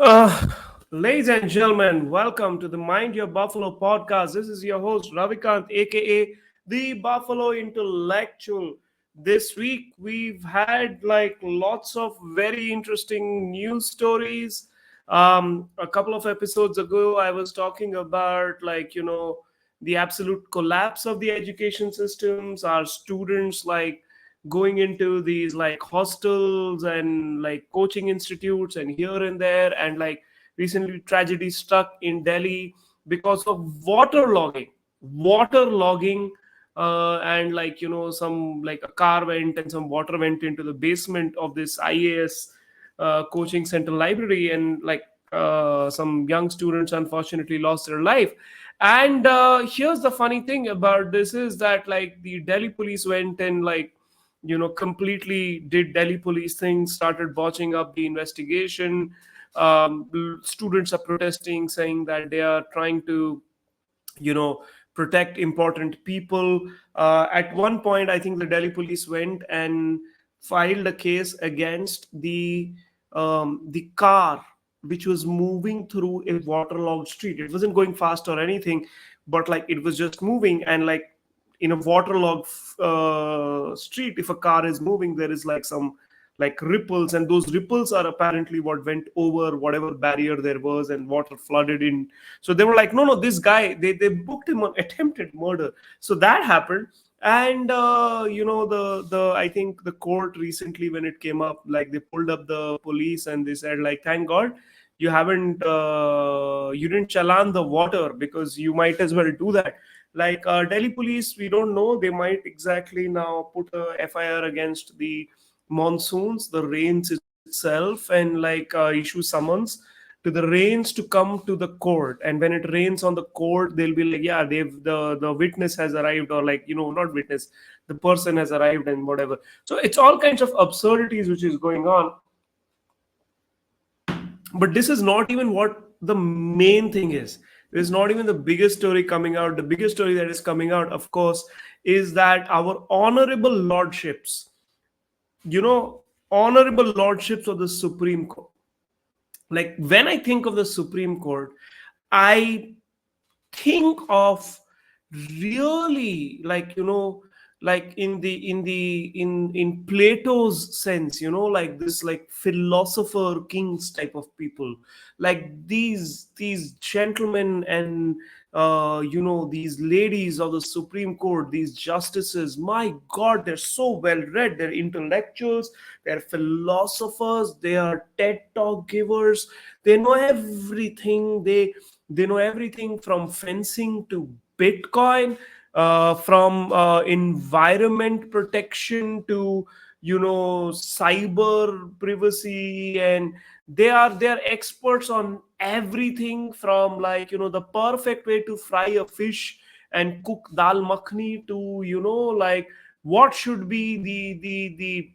Uh, Ladies and gentlemen, welcome to the Mind Your Buffalo podcast. This is your host Ravikant, aka the Buffalo Intellectual. This week we've had like lots of very interesting news stories. A couple of episodes ago, I was talking about the absolute collapse of the education systems. Our students going into these like hostels and like coaching institutes and here and there, and like recently tragedy struck in Delhi because of water logging. And some like a car went and some water went into the basement of this IAS coaching center library, and some young students unfortunately lost their life. And here's the funny thing about this is that like the Delhi police went and completely did Delhi police things, started botching up the investigation. Students are protesting, saying that they are trying to, you know, protect important people. At one point, I think the Delhi police went and filed a case against the car which was moving through a waterlogged street. It wasn't going fast or anything, but like it was just moving, and like in a waterlogged street, if a car is moving, there is like some like ripples, and those ripples are apparently what went over whatever barrier there was, and water flooded in. So they were like, no, no, this guy, they booked him on attempted murder. So that happened. And the I think the court recently, when it came up, like they pulled up the police and they said like, thank God you didn't challan the water, because you might as well do that. Like Delhi police, we don't know, they might exactly now put a FIR against the monsoons, the rains itself, and issue summons to the rains to come to the court. And when it rains on the court, they'll be like, yeah, the witness has arrived, or not witness, the person has arrived and whatever. So it's all kinds of absurdities which is going on. But this is not even what the main thing is. This is not even the biggest story coming out. The biggest story that is coming out, of course, is that our honorable lordships, you know honorable lordships of the Supreme Court. Like when I think of the Supreme Court, I think of really like in Plato's sense, like this like philosopher kings type of people, like these gentlemen and these ladies of the Supreme Court, these justices. My God, they're so well read, they're intellectuals, they're philosophers, they are TED talk givers. They know everything. They know everything from fencing to Bitcoin, from environment protection to cyber privacy. And they are experts on everything from the perfect way to fry a fish and cook dal makhni to like what should be the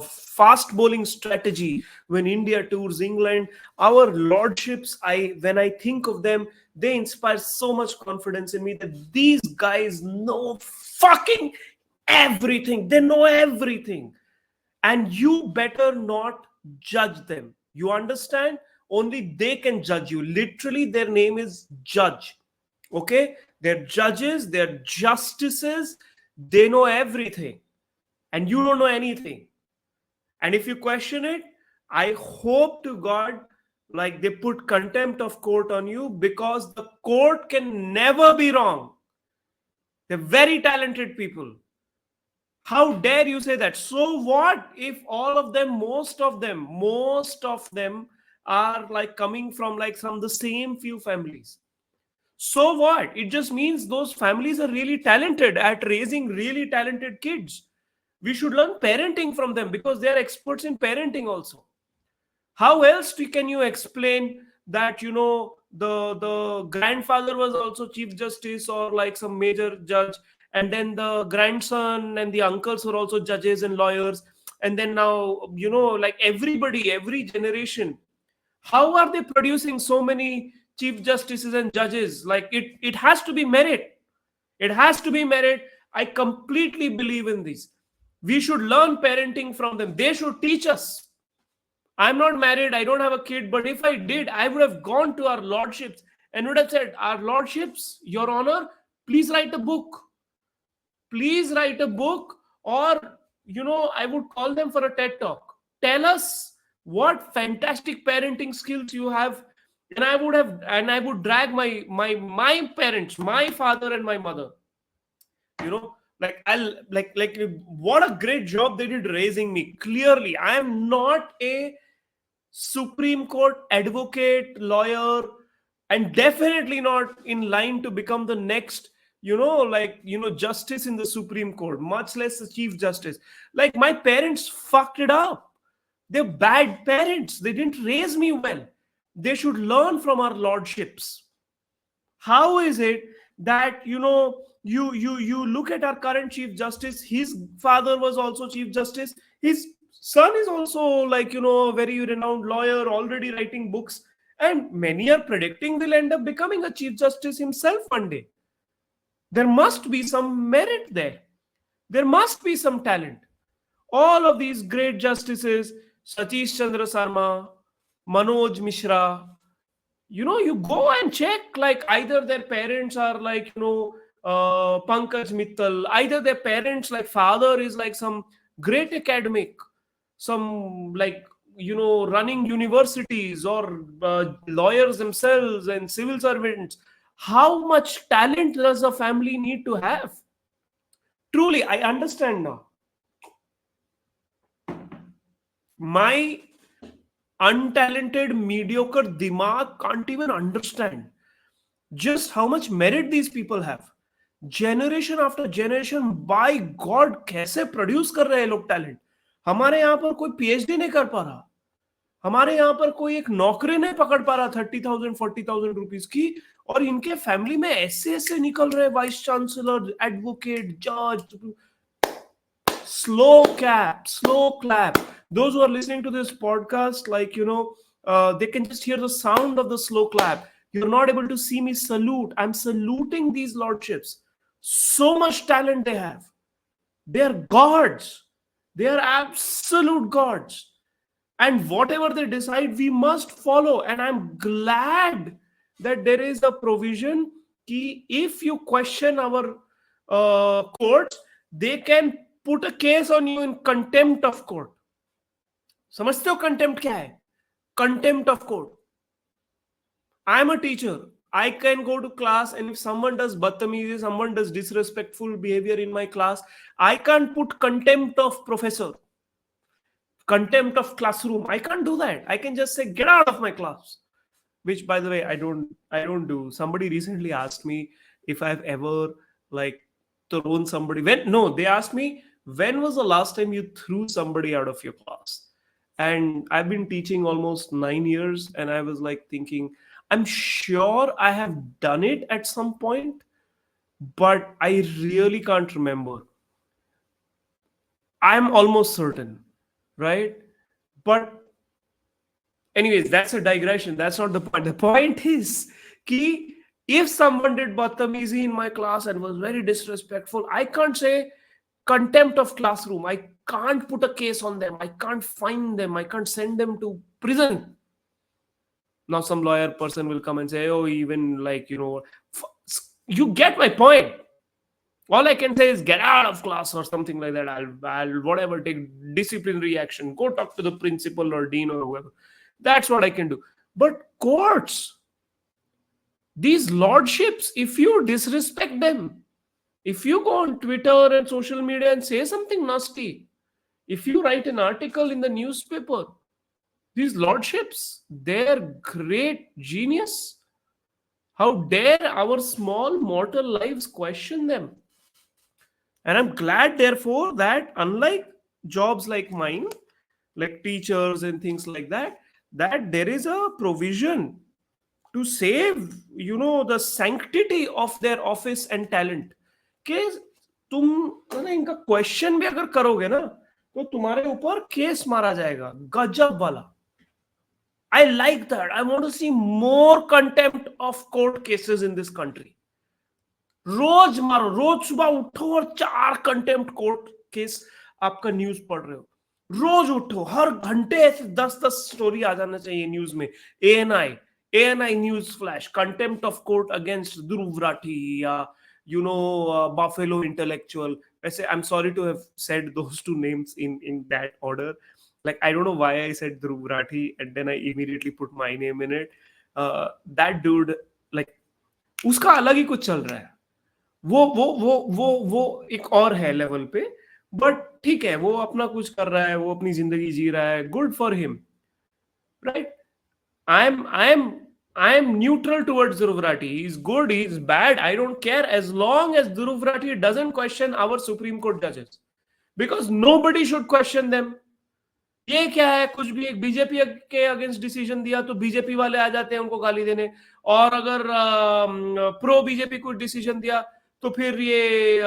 fast bowling strategy when India tours England. Our lordships, when I think of them, they inspire so much confidence in me that these guys know fucking everything. They know everything, and you better not judge them. You understand? Only they can judge you. Literally, their name is judge. Okay, they're judges, they're justices. They know everything, and you don't know anything. And if you question it, I hope to God like they put contempt of court on you, because the court can never be wrong. They're very talented people. How dare you say that? So what if all of them, most of them are like coming from like from the same few families? So what? It just means those families are really talented at raising really talented kids. We should learn parenting from them, because they are experts in parenting also. How else can you explain that the grandfather was also chief justice or like some major judge, and then the grandson and the uncles were also judges and lawyers, and then now like everybody, every generation, how are they producing so many chief justices and judges? Like it has to be merit. It has to be merit. I completely believe in this. We should learn parenting from them. They should teach us. I'm not married, I don't have a kid, but if I did, I would have gone to our lordships and would have said, our lordships, your honor, please write a book. Please write a book, or I would call them for a TED talk. Tell us what fantastic parenting skills you have. And I would drag my parents, my father and my mother. Like I'll like what a great job they did raising me. Clearly, I am not a Supreme Court advocate, lawyer, and definitely not in line to become the next, justice in the Supreme Court, much less the Chief Justice. Like, my parents fucked it up. They're bad parents. They didn't raise me well. They should learn from our lordships. How is it that you look at our current Chief Justice? His father was also Chief Justice. His son is also, like, a very renowned lawyer, already writing books, and many are predicting will end up becoming a Chief Justice himself one day. There must be some merit there. There must be some talent. All of these great justices, Satish Chandra Sarma, Manoj Mishra, you go and check, like, either their parents are like, Pankaj Mittal, either their parents, like, father is like some great academic, some, like, running universities, or lawyers themselves and civil servants. How much talent does a family need to have? Truly, I understand now. My untalented, mediocre dimag can't even understand just how much merit these people have. Generation after generation, by God, कैसे produce कर रहे हैं लोग talent. हमारे यहाँ पर कोई PhD नहीं कर पा रहा. हमारे यहाँ पर कोई एक नौकरी नहीं पकड़ पा रहा 30,000 40,000 रुपीज की, और इनके फैमिली में ऐसे ऐसे निकल रहे वाइस चांसलर, एडवोकेट, जज. Slow clap. Those who are listening to this podcast, like, they can just hear the sound of the slow clap. You're not able to see me salute. I'm saluting these lordships. So much talent they have. They're gods. They are absolute gods. And whatever they decide, we must follow. And I'm glad that there is a provision कि if you question our courts, they can put a case on you in contempt of court. समझते हो contempt क्या है? Contempt of court. I am a teacher. I can go to class, and if someone does badtamizi, someone does disrespectful behavior in my class, I can't put contempt of professor, contempt of classroom. I can't do that. I can just say, get out of my class. Which, by the way, I don't do. Somebody recently asked me if I've ever, like, thrown somebody. They asked me, when was the last time you threw somebody out of your class? And I've been teaching almost 9 years, and I was like thinking, I'm sure I have done it at some point, but I really can't remember. I'm almost certain, right? But anyways, that's a digression. That's not the point. The point is, ki, if someone did badtamizi in my class and was very disrespectful, I can't say contempt of classroom. I can't put a case on them. I can't fine them. I can't send them to prison. Now some lawyer person will come and say, oh, even, like, you get my point. All I can say is get out of class or something like that. I'll whatever, take disciplinary action. Go talk to the principal or dean or whoever. That's what I can do. But courts, these lordships, if you disrespect them, if you go on Twitter and social media and say something nasty, if you write an article in the newspaper, these lordships, they're great genius. How dare our small mortal lives question them? And I'm glad, therefore, that unlike jobs like mine, like teachers and things like that, that there is a provision to save, the sanctity of their office and talent. कि तुम ना इनका question भी अगर करोगे ना, तो तुम्हारे ऊपर केस मारा जाएगा, गजब वाला. I like that. I want to see more contempt of court cases in this country. रोज मारो, रोज सुबह उठो और 4 कंटेम्प्ट कोर्ट केस आपका न्यूज पढ़ रहे हो. रोज उठो, हर घंटे ऐसे 10-10 स्टोरी आ जाना चाहिए न्यूज में। ANI news flash, contempt of court against Dhruv Rathee, या बाफेलो इंटेलेक्चुअल। वैसे I am sorry to have said those two names in that order, like I don't know why I said Dhruv Rathi and then I immediately put my name in it. That dude, like, उसका अलग ही कुछ चल रहा है। वो एक और है लेवल पे, बट ठीक है, वो अपना कुछ कर रहा है, वो अपनी जिंदगी जी रहा है, good for him, right. I am neutral towards Dhruv Rathi. He's good, he's bad, I don't care, as long as Dhruv Rathi doesn't question our Supreme Court judges, because nobody should question them. ये क्या है, कुछ भी एक BJP के against decision दिया तो BJP वाले आ जाते हैं उनको गाली देने, और अगर प्रो बीजेपी कुछ डिसीजन दिया तो फिर ये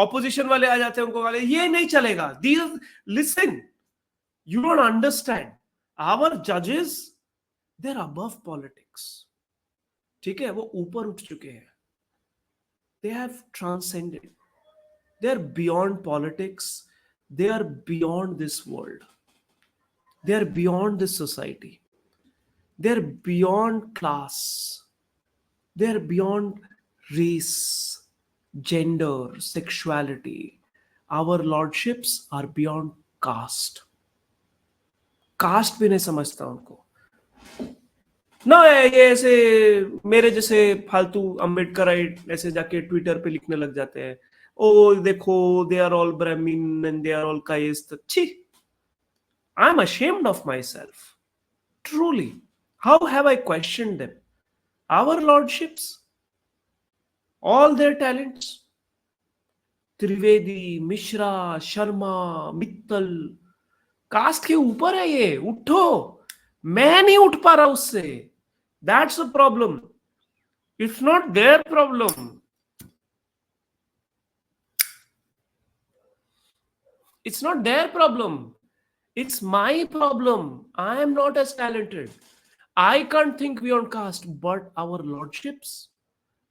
ऑपोजिशन वाले आ जाते हैं उनको गाली। ये नहीं चलेगा। Listen, you don't understand, our जजेस, दे आर अबव पॉलिटिक्स, ठीक है, वो ऊपर उठ चुके हैं, they have transcended, they are beyond politics, they are beyond this world, they are beyond this society, they are beyond class, they are beyond race, gender, sexuality. Our lordships are beyond caste. Caste भी नहीं समझता उनको ना। ये ऐसे मेरे जैसे फालतू अम्बेडकराइट ऐसे जाके ट्विटर पे लिखने लग जाते हैं, ओ देखो, they are all Brahmin and they are all caste. छी, I am ashamed of myself, truly. How have I questioned them? Our lordships, all their talents, Trivedi, Mishra, Sharma, Mittal, caste के ऊपर है ये। उठो, मैं नहीं उठ पा रहा उससे, that's a problem, it's not their problem, it's not their problem, it's my problem. I am not as talented, I can't think beyond caste, but our lordships,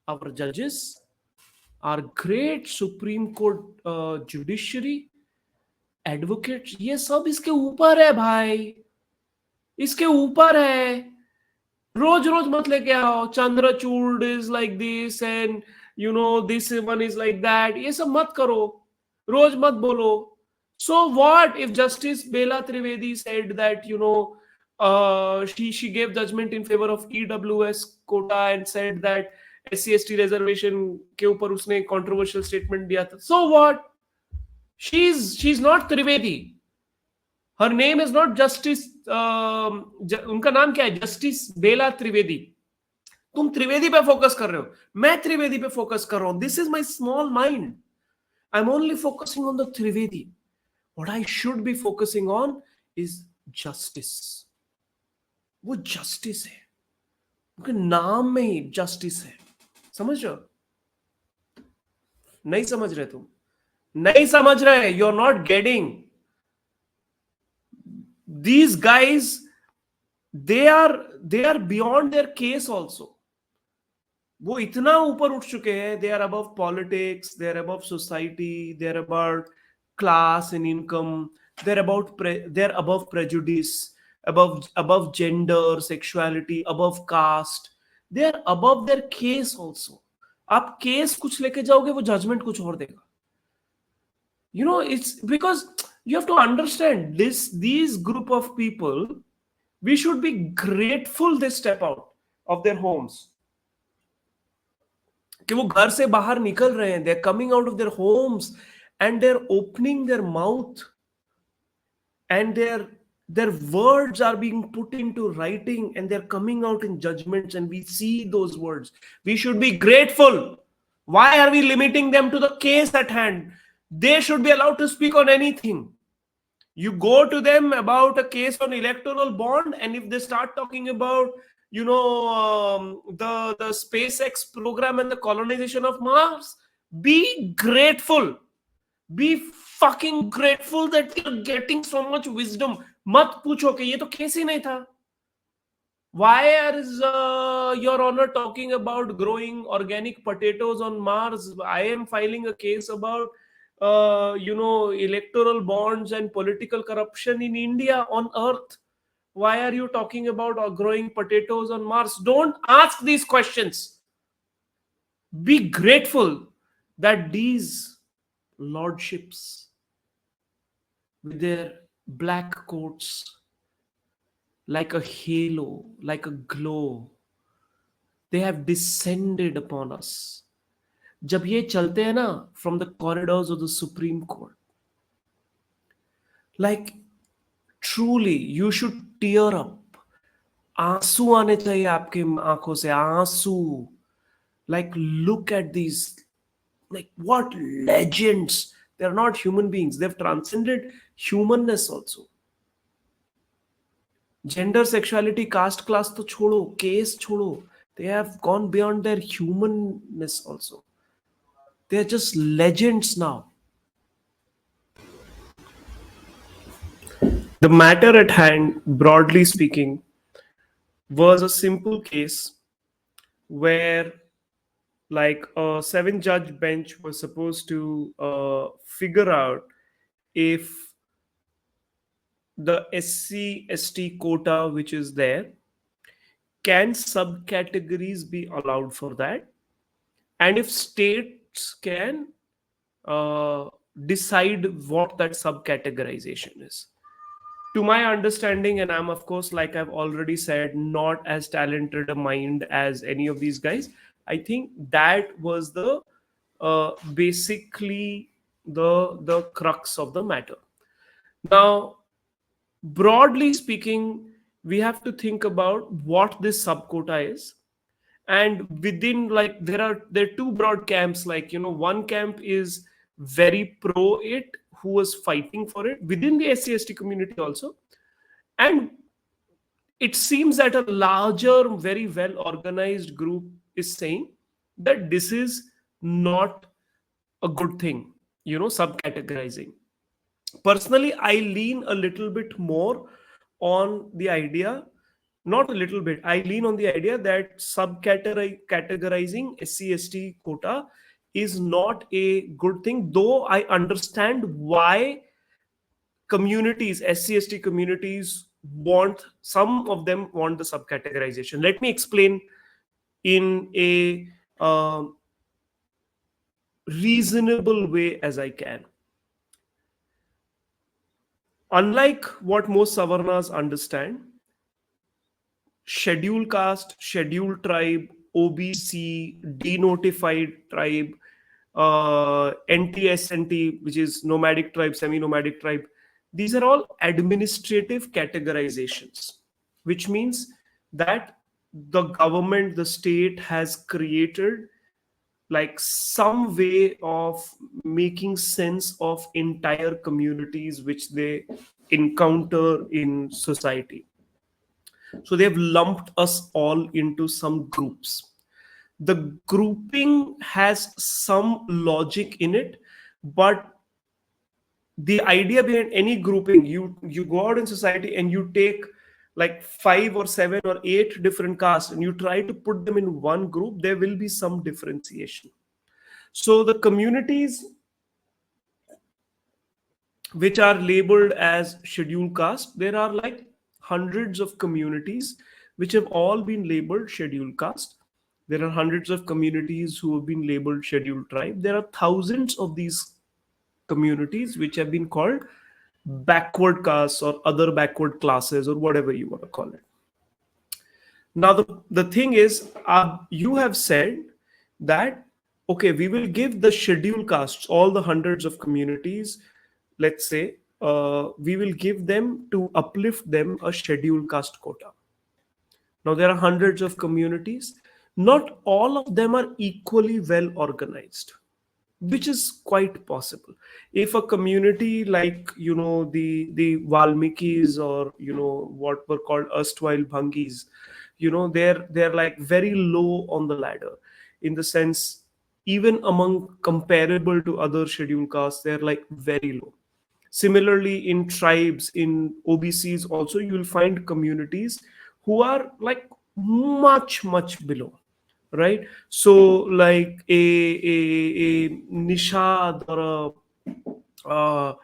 our judges, our great Supreme Court judiciary, advocates, ये सब इसके ऊपर है भाई, इसके ऊपर है। रोज रोज मत लेके आओ Chandrachud is like this and this one is like that, ये सब मत करो, रोज मत बोलो। So what if Justice Bela Trivedi said that she gave judgment in favor of EWS quota and said that SC/ST reservation के ऊपर उसने controversial statement दिया था? So what? She's not Trivedi. Her name is not Justice. उनका नाम क्या है? Justice Bela Trivedi. तुम त्रिवेदी पे फोकस कर रहे हो, मैं त्रिवेदी पे फोकस कर रहा हूं। This is my small mind. I'm only focusing on the Trivedi. What I should be focusing on is justice. वो justice है, उनके नाम में ही justice है। समझ रहे हो? नहीं समझ रहे तुम? नहीं समझ रहे? You're not getting. These guys, they are beyond their case also. वो इतना ऊपर उठ चुके हैं, they are above politics, they are above society, they are about class and income, they're above prejudice, above gender, sexuality, above caste, they're above their case also. आप case कुछ लेके जाओगे, वो जजमेंट कुछ और देगा। It's because you have to understand these group of people, we should be grateful they step out of their homes, कि वो घर से बाहर निकल रहे हैं, they're coming out of their homes and they're opening their mouth and their words are being put into writing and they're coming out in judgments and we see those words. We should be grateful. Why are we limiting them to the case at hand? They should be allowed to speak on anything. You go to them about a case on electoral bond, and if they start talking about the SpaceX program and the colonization of Mars, be grateful. Be fucking grateful that you're getting so much wisdom. मत पूछो कि ये तो case ही नहीं था. Why is your honor talking about growing organic potatoes on Mars? I am filing a case about electoral bonds and political corruption in India on earth? Why are you talking about growing potatoes on Mars? Don't ask these questions. Be grateful that these lordships with their black coats, like a halo, like a glow, they have descended upon us. जब ये चलते हैं ना from the corridors of the Supreme Court, like truly you should tear up. आंसू आने चाहिए आपके आंखों से, आंसू. Like look at these, like what legends. They're not human beings, they've transcended humanness also. Gender, sexuality, caste, class to छोड़ो, case छोड़ो. They have gone beyond their humanness also. They're just legends now. The matter at hand, broadly speaking, was a simple case where, like, a 7-judge bench was supposed to figure out if the SC/ST quota which is there, can subcategories be allowed for that, and if states can uh, decide what that subcategorization is. To my understanding, and I'm of course, like I've already said, not as talented a mind as any of these guys, I think that was the basically the crux of the matter. Now, broadly speaking, we have to think about what this subquota is. And within, like, there are two broad camps. Like, one camp is very pro it, who was fighting for it within the SC/ST community also. And it seems that a larger, very well organized group is saying that this is not a good thing, subcategorizing. Personally, I lean a little bit more on the idea, not a little bit, I lean on the idea that subcategorizing SC/ST quota is not a good thing, though I understand why communities, SC/ST communities, want, some of them want the subcategorization. Let me explain in a reasonable way as I can. Unlike what most Savarnas understand, scheduled caste, scheduled tribe, OBC, denotified tribe, NTSNT, which is nomadic tribe, semi-nomadic tribe, these are all administrative categorizations, which means that the government, the state has created like some way of making sense of entire communities which they encounter in society. So they've lumped us all into some groups. The grouping has some logic in it, but the idea behind any grouping, you go out in society and you take like 5 or 7 or 8 different castes and you try to put them in one group, there will be some differentiation. So the communities which are labeled as scheduled caste, there are like hundreds of communities which have all been labeled scheduled caste. There are hundreds of communities who have been labeled scheduled tribe. There are thousands of these communities which have been called backward castes or other backward classes or whatever you want to call it. Now, the thing is, you have said that, okay, we will give the scheduled castes, all the hundreds of communities, let's say, we will give them, to uplift them, a scheduled caste quota. Now, there are hundreds of communities. Not all of them are equally well organized, which is quite possible. If a community like, the Valmikis, or what were called erstwhile Bhangis, they're like very low on the ladder, in the sense, even among comparable to other scheduled castes, they're like very low. Similarly, in tribes, in OBCs also, you will find communities who are like much below, right? So like a Nishad or uh,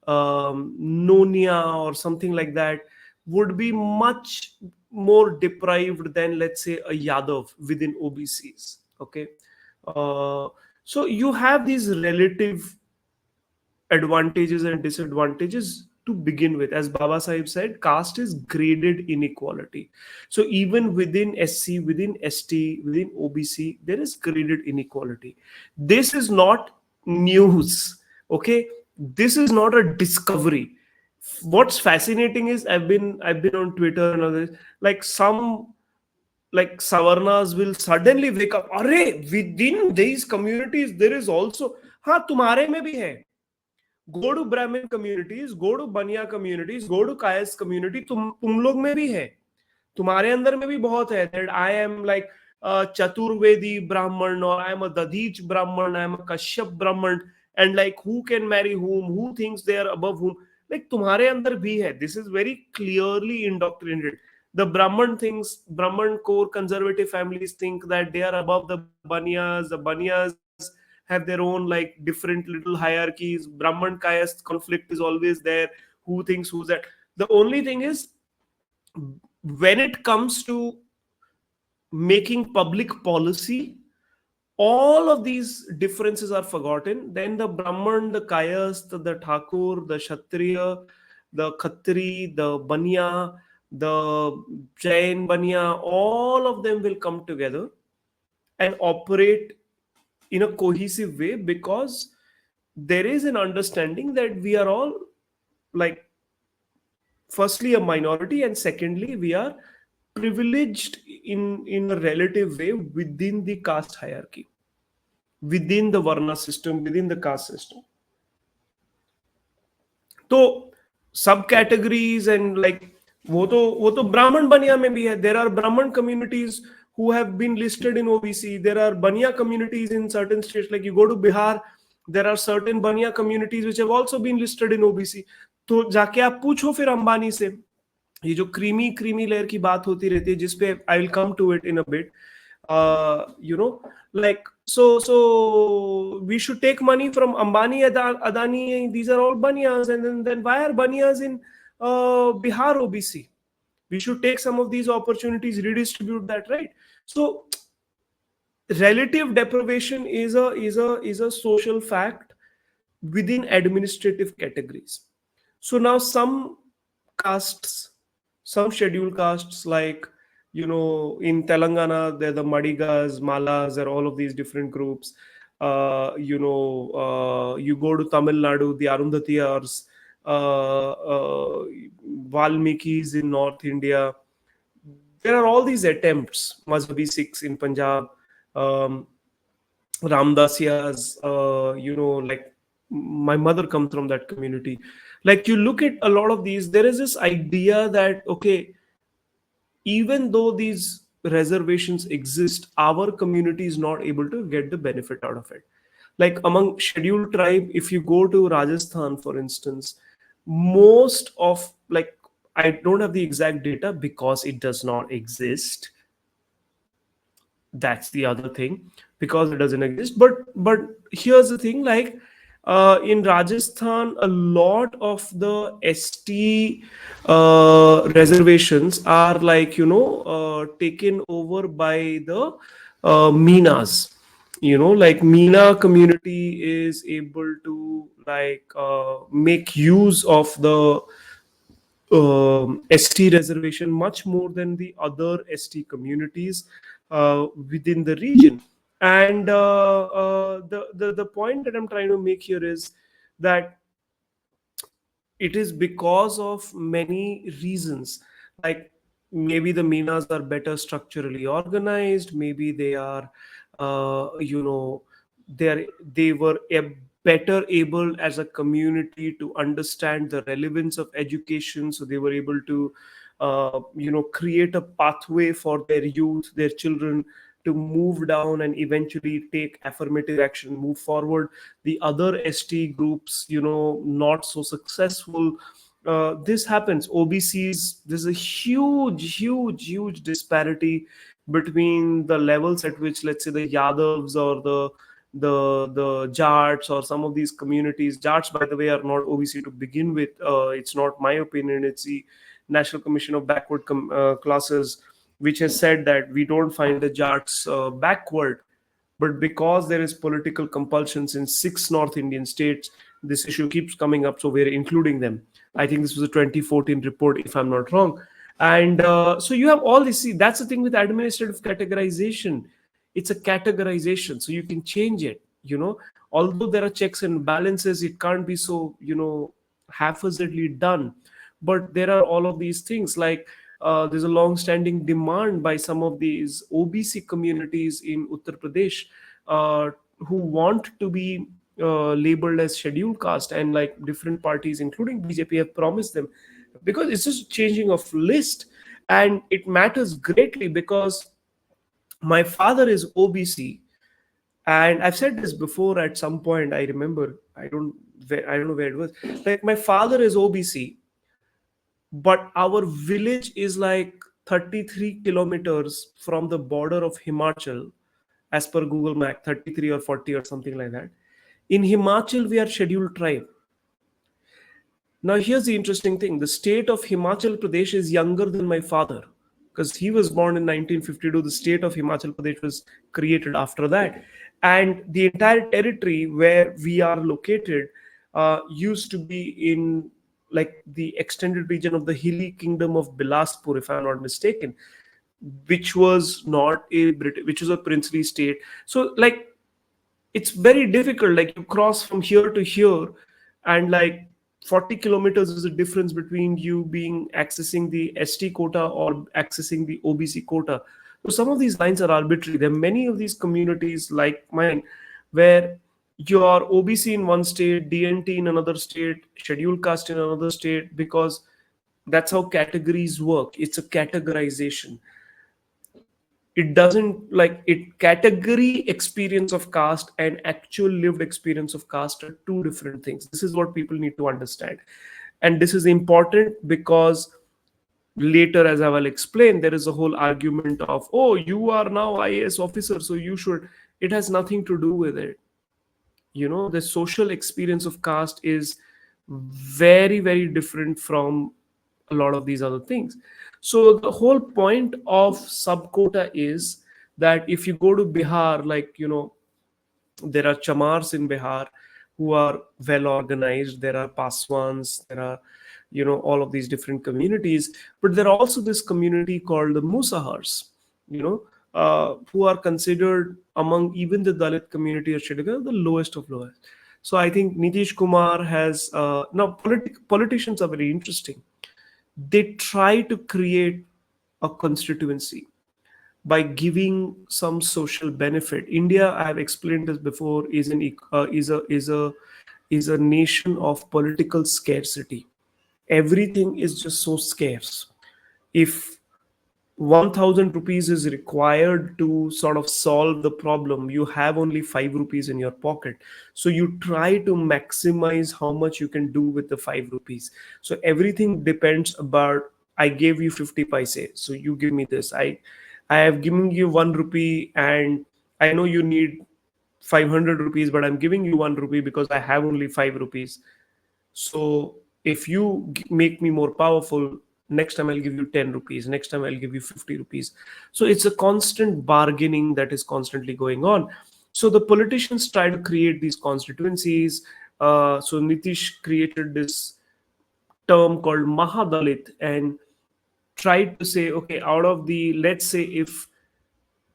Nonia or something like that, would be much more deprived than, let's say, a Yadav within OBCs. Okay, uh, so you have these relative advantages and disadvantages to begin with. As Baba Sahib said, caste is graded inequality. So even within SC, within ST, within OBC, there is graded inequality. This is not news. Okay, this is not a discovery. What's fascinating is I've been on Twitter and others, like some, like Savarnas will suddenly wake up. Array, within these communities there is also, हाँ तुम्हारे में भी है. Go to Brahmin communities, go to Banya communities, go to Kayas community, तुम लोग में भी है, तुम्हारे अंदर में भी बहुत है. That I am like a Chaturvedi Brahman, or I am a Dadich Brahman, I am a Kashyap Brahman, and like who can marry whom, who thinks they are above whom, like तुम्हारे अंदर भी है. This is very clearly indoctrinated. The Brahman thinks, Brahman core conservative families think that they are above the Banyas. The Banyas have their own like different little hierarchies. Brahman Kayast conflict is always there. Who thinks who's that? The only thing is, when it comes to making public policy, all of these differences are forgotten. Then the Brahman, the Kayast, the Thakur, the Kshatriya, the Khatri, the Banya, the Jain Banya, all of them will come together and operate in a cohesive way, because there is an understanding that we are all like, firstly a minority, and secondly we are privileged in a relative way within the caste hierarchy, within the varna system, within the caste system. तो सब categories and like, वो तो ब्राह्मण बनिया में भी है. There are ब्राह्मण communities who have been listed in OBC. There are Banya communities in certain states. Like you go to Bihar, there are certain Banya communities which have also been listed in OBC. तो जाके आप पूछो फिर अंबानी से, ये जो creamy creamy layer की बात होती रहती है, जिसपे I will come to it in a bit. You know, like so we should take money from Ambani, Adani. These are all Banyas, and then why are Banyas in Bihar OBC? We should take some of these opportunities, redistribute that, right? So relative deprivation is a social fact within administrative categories. So now some castes, some scheduled castes, like, you know, in Telangana, they're the Madigas, Malas, there are all of these different groups. You go to Tamil Nadu, the Arundhatiyars, Valmikis in North India. There are all these attempts, Mazhabi Sikhs in Punjab, um, Ramdasias, like my mother comes from that community. Like you look at a lot of these, there is this idea that, okay, even though these reservations exist, our community is not able to get the benefit out of it. Like among scheduled tribe, if you go to Rajasthan, for instance, most of, like, I don't have the exact data because it does not exist. That's the other thing, because it doesn't exist. But here's the thing, like, in Rajasthan, a lot of the ST reservations are, like, taken over by the Meenas. Like Meena community is able to, like, make use of the ST reservation much more than the other ST communities within the region. And the point that I'm trying to make here is that it is because of many reasons. Like maybe the Minas are better structurally organized, maybe they are, they were better able as a community to understand the relevance of education, so they were able to create a pathway for their youth, their children, to move down and eventually take affirmative action, move forward. The other ST groups, not so successful. This happens. OBCs, there's a huge disparity between the levels at which, let's say, the Yadavs or the the Jats or some of these communities. Jats, by the way, are not OBC to begin with. It's not my opinion. It's the National Commission of Backward Classes, which has said that we don't find the Jats backward, but because there is political compulsions in 6 North Indian states, this issue keeps coming up. So we're including them. I think this was a 2014 report, if I'm not wrong. And so you have all this. See, that's the thing with administrative categorization. It's a categorization, so you can change it. Although there are checks and balances, it can't be so haphazardly done. But there are all of these things like there's a long-standing demand by some of these OBC communities in Uttar Pradesh uh, who want to be labeled as scheduled caste, and like different parties, including BJP, have promised them, because it's just changing of list, and it matters greatly because my father is OBC, and I've said this before at some point. I remember, I don't know where it was. Like my father is OBC, but our village is like 33 kilometers from the border of Himachal, as per Google Map, 33 or 40 or something like that. In Himachal, we are scheduled tribe. Now, here's the interesting thing: the state of Himachal Pradesh is younger than my father because he was born in 1952. The state of Himachal Pradesh was created after that. And the entire territory where we are located used to be in like the extended region of the hilly kingdom of Bilaspur, if I'm not mistaken, which was not a British, which was a princely state. So, like, it's very difficult. Like, you cross from here to here, and like 40 kilometers is the difference between you being accessing the ST quota or accessing the OBC quota. So some of these lines are arbitrary. There are many of these communities like mine where you are OBC in one state, DNT in another state, scheduled caste in another state, because that's how categories work. It's a categorization. It doesn't, like, it category experience of caste and actual lived experience of caste are two different things. This is what people need to understand, and this is important because later, as I will explain, there is a whole argument of, oh, you are now IAS officer, so you should. It has nothing to do with it. The social experience of caste is very, very different from a lot of these other things. So the whole point of subquota is that if you go to Bihar, like, there are chamars in Bihar who are well organized. There are Paswans. There are, all of these different communities. But there are also this community called the Musahars, who are considered among even the Dalit community of Chhattisgarh the lowest of lowest. So I think Nitish Kumar has now politicians are very interesting. They try to create a constituency by giving some social benefit. India, I have explained this before, is an is a nation of political scarcity. Everything is just so scarce. If 1000 rupees is required to sort of solve the problem, you have only 5 rupees in your pocket, so you try to maximize how much you can do with the 5 rupees. So everything depends about, I gave you 50 paise, so you give me this. I have given you 1 rupee, and I know you need 500 rupees, but I'm giving you 1 rupee because I have only 5 rupees. So if you make me more powerful, next time I'll give you 10 rupees, next time I'll give you 50 rupees. So it's a constant bargaining that is constantly going on. So the politicians try to create these constituencies. So Nitish created this term called Mahadalit and tried to say, okay, out of the, let's say if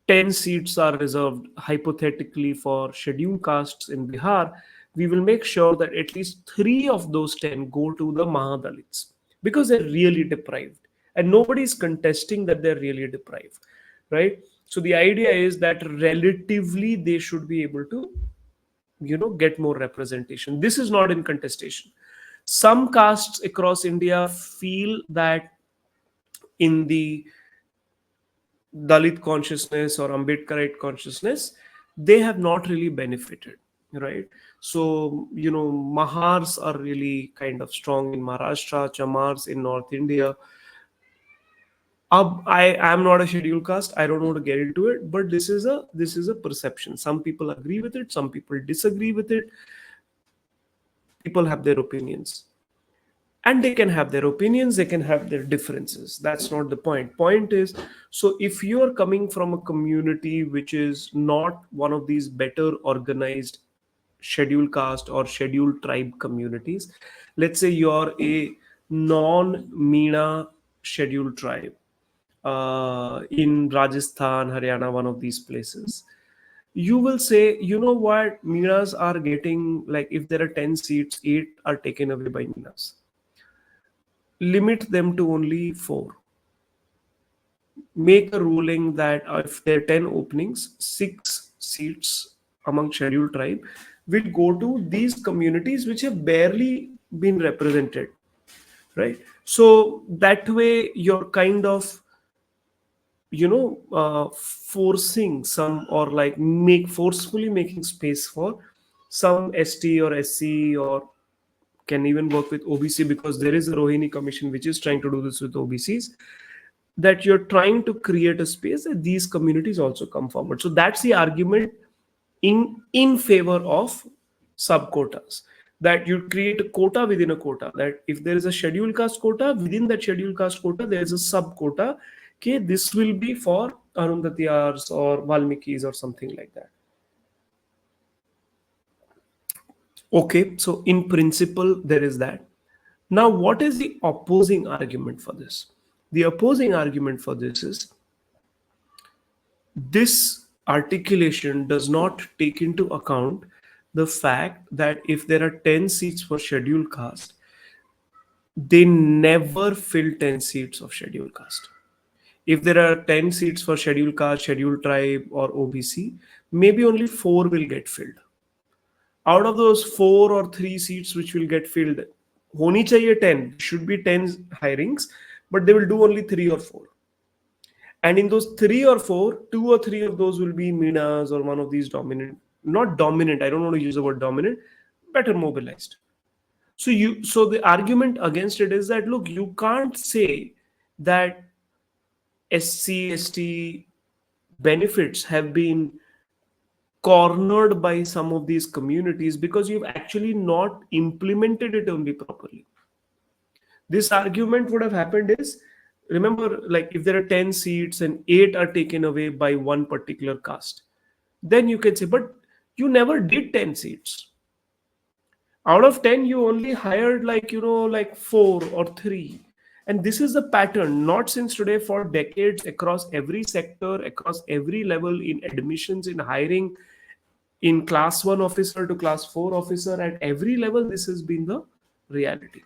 10 seats are reserved hypothetically for scheduled castes in Bihar, we will make sure that at least 3 of those 10 go to the Mahadalits because they're really deprived. And nobody is contesting that they're really deprived, right? So the idea is that relatively they should be able to, get more representation. This is not in contestation. Some castes across India feel that in the Dalit consciousness or Ambedkarite consciousness, they have not really benefited, right? So, Mahars are really kind of strong in Maharashtra, Chamars in North India. I am not a scheduled caste. I don't want to get into it, but this is a perception. Some people agree with it, some people disagree with it. People have their opinions, and they can have their opinions, they can have their differences. That's not the point is, so if you are coming from a community which is not one of these better organized scheduled caste or scheduled tribe communities, let's say you're a non Meena scheduled tribe in Rajasthan, Haryana, one of these places, you will say, you know what, Meenas are getting, like, if there are 10 seats, 8 are taken away by Meenas. Limit them to only 4. Make a ruling that if there are 10 openings, 6 seats among scheduled tribe will go to these communities which have barely been represented, right? So that way you're kind of, forcing some, or like make forcefully making space for some ST or SC, or can even work with OBC, because there is a Rohini commission which is trying to do this with OBCs, that you're trying to create a space that these communities also come forward. So that's the argument in favor of sub quotas, that you create a quota within a quota, that if there is a scheduled caste quota, within that scheduled caste quota there is a sub quota. Okay, this will be for Arundhatiyars or Valmikis or something like that. Okay, so in principle there is that. Now what is the opposing argument for this? The opposing argument for this is, this articulation does not take into account the fact that if there are 10 seats for scheduled caste, they never fill 10 seats of scheduled caste. If there are 10 seats for scheduled caste, scheduled tribe, or OBC, maybe only 4 will get filled. Out of those 4 or 3 seats which will get filled, honi chahiye 10, should be 10 hirings, but they will do only 3 or 4. And in those 3 or 4, 2 or 3 of those will be Minas or one of these dominant, not dominant, I don't want to use the word dominant, better mobilized. So the argument against it is that, look, you can't say that SC, ST benefits have been cornered by some of these communities because you've actually not implemented it only properly. This argument would have happened is, remember, like if there are 10 seats and 8 are taken away by one particular caste, then you can say, but you never did 10 seats. Out of 10, you only hired like 4 or 3. And this is the pattern, not since today, for decades, across every sector, across every level, in admissions, in hiring, in class 1 officer to class 4 officer, at every level, this has been the reality.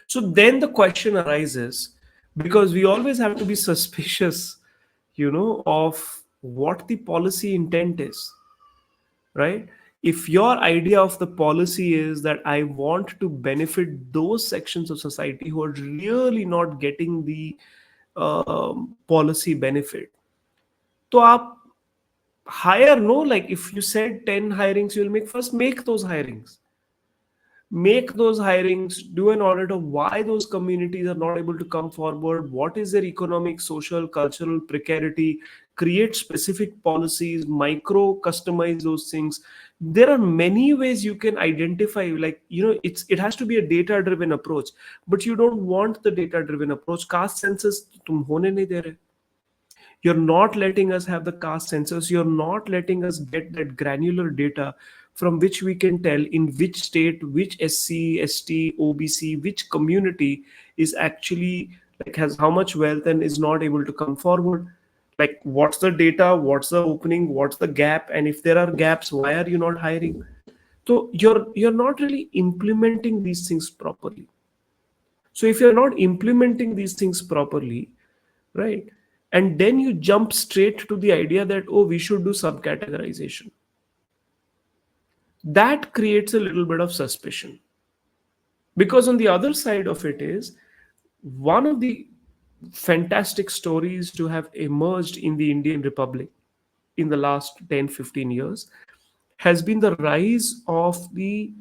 So then the question arises, because we always have to be suspicious, of what the policy intent is, right? If your idea of the policy is that I want to benefit those sections of society who are really not getting the policy benefit, तो आप hire, no, like if you said 10 hirings you'll make, first make those hirings, do an audit of why those communities are not able to come forward, what is their economic, social, cultural precarity, create specific policies, micro customize those things. There are many ways you can identify, like, it has to be a data driven approach, but you don't want the data driven approach. Caste census tum hone nahi de rahe. You're not letting us have the caste census. You're not letting us get that granular data from which we can tell in which state, which SC, ST, OBC, which community is actually, like, has how much wealth and is not able to come forward. Like, what's the data? What's the opening? What's the gap? And if there are gaps, why are you not hiring? So you're not really implementing these things properly. So if you're not implementing these things properly, right, and then you jump straight to the idea that, oh, we should do subcategorization, that creates a little bit of suspicion. Because on the other side of it is, one of the fantastic stories to have emerged in the Indian Republic in the last 10-15 years has been the rise of the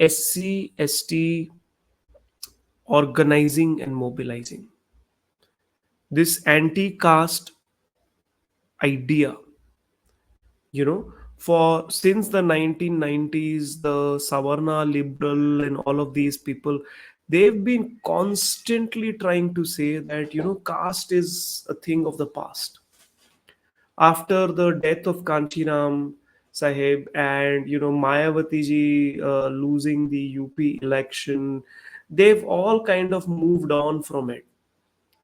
SC ST organizing and mobilizing. This anti-caste idea, for since the 1990s, the Savarna liberal and all of these people, they've been constantly trying to say that caste is a thing of the past. After the death of Kanchiram Sahib and Mayawati ji losing the UP election, they've all kind of moved on from it.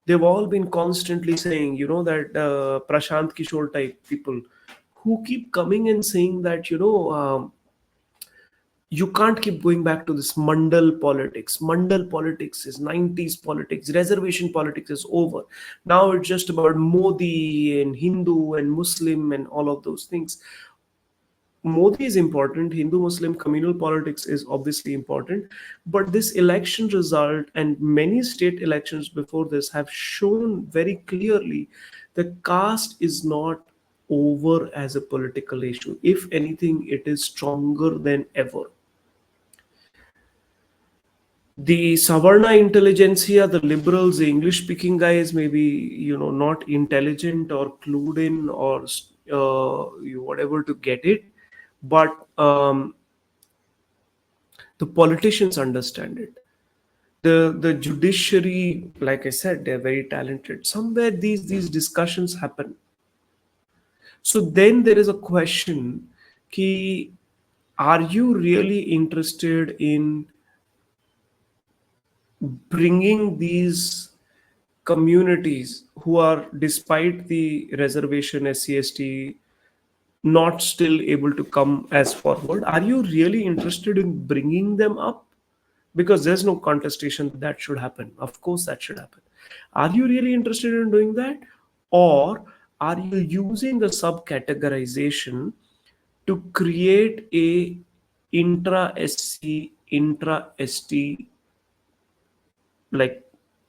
They've all been constantly saying, that Prashant Kishore type people who keep coming and saying that, you can't keep going back to this mandal politics. Mandal politics is 90s politics. Reservation politics is over. Now it's just about Modi and Hindu and Muslim and all of those things. Modi is important, Hindu Muslim communal politics is obviously important, but this election result and many state elections before this have shown very clearly that caste is not over as a political issue. If anything, it is stronger than ever. The Savarna intelligentsia, the liberals, the English speaking guys, maybe not intelligent or clued in or whatever to get it, but the politicians understand it. The judiciary, like I said, they're very talented. Somewhere these discussions happen. So then there is a question: ki, are you really interested in bringing these communities who are, despite the reservation SCST, not still able to come as forward? Are you really interested in bringing them up? Because there's no contestation that should happen. Of course that should happen. Are you really interested in doing that, or are you using the subcategorization to create a intra SC intra ST like